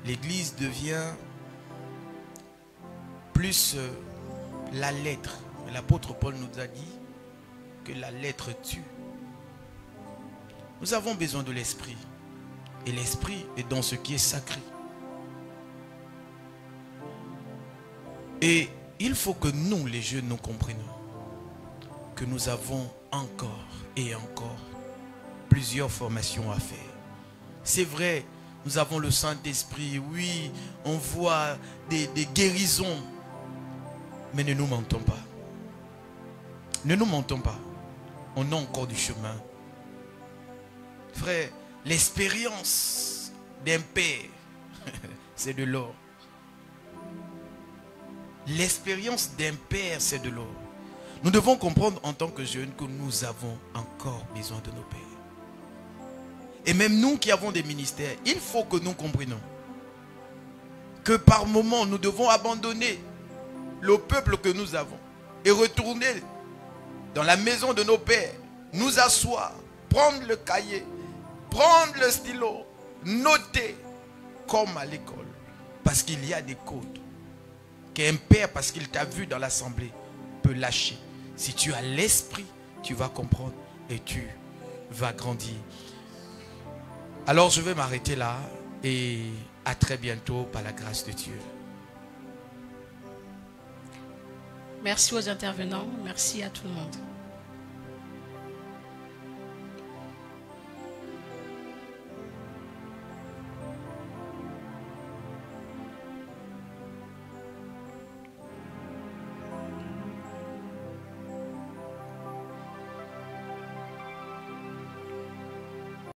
L'Église devient plus la lettre. L'apôtre Paul nous a dit que la lettre tue. Nous avons besoin de l'esprit. Et l'esprit est dans ce qui est sacré. Et il faut que nous, les jeunes, nous comprenions que nous avons encore et encore plusieurs formations à faire. C'est vrai, nous avons le Saint-Esprit, oui, on voit des guérisons, mais ne nous mentons pas. Ne nous mentons pas. On a encore du chemin. Frère, l'expérience d'un père, c'est de l'or. L'expérience d'un père, c'est de l'or. Nous devons comprendre en tant que jeunes que nous avons encore besoin de nos pères. Et même nous qui avons des ministères, il faut que nous comprenions que par moments, nous devons abandonner le peuple que nous avons et retourner dans la maison de nos pères, nous asseoir, prendre le cahier, prendre le stylo, noter comme à l'école. Parce qu'il y a des codes qu'un père, parce qu'il t'a vu dans l'assemblée, peut lâcher. Si tu as l'esprit, tu vas comprendre et tu vas grandir. Alors je vais m'arrêter là et à très bientôt par la grâce de Dieu. Merci aux intervenants, merci à tout le monde.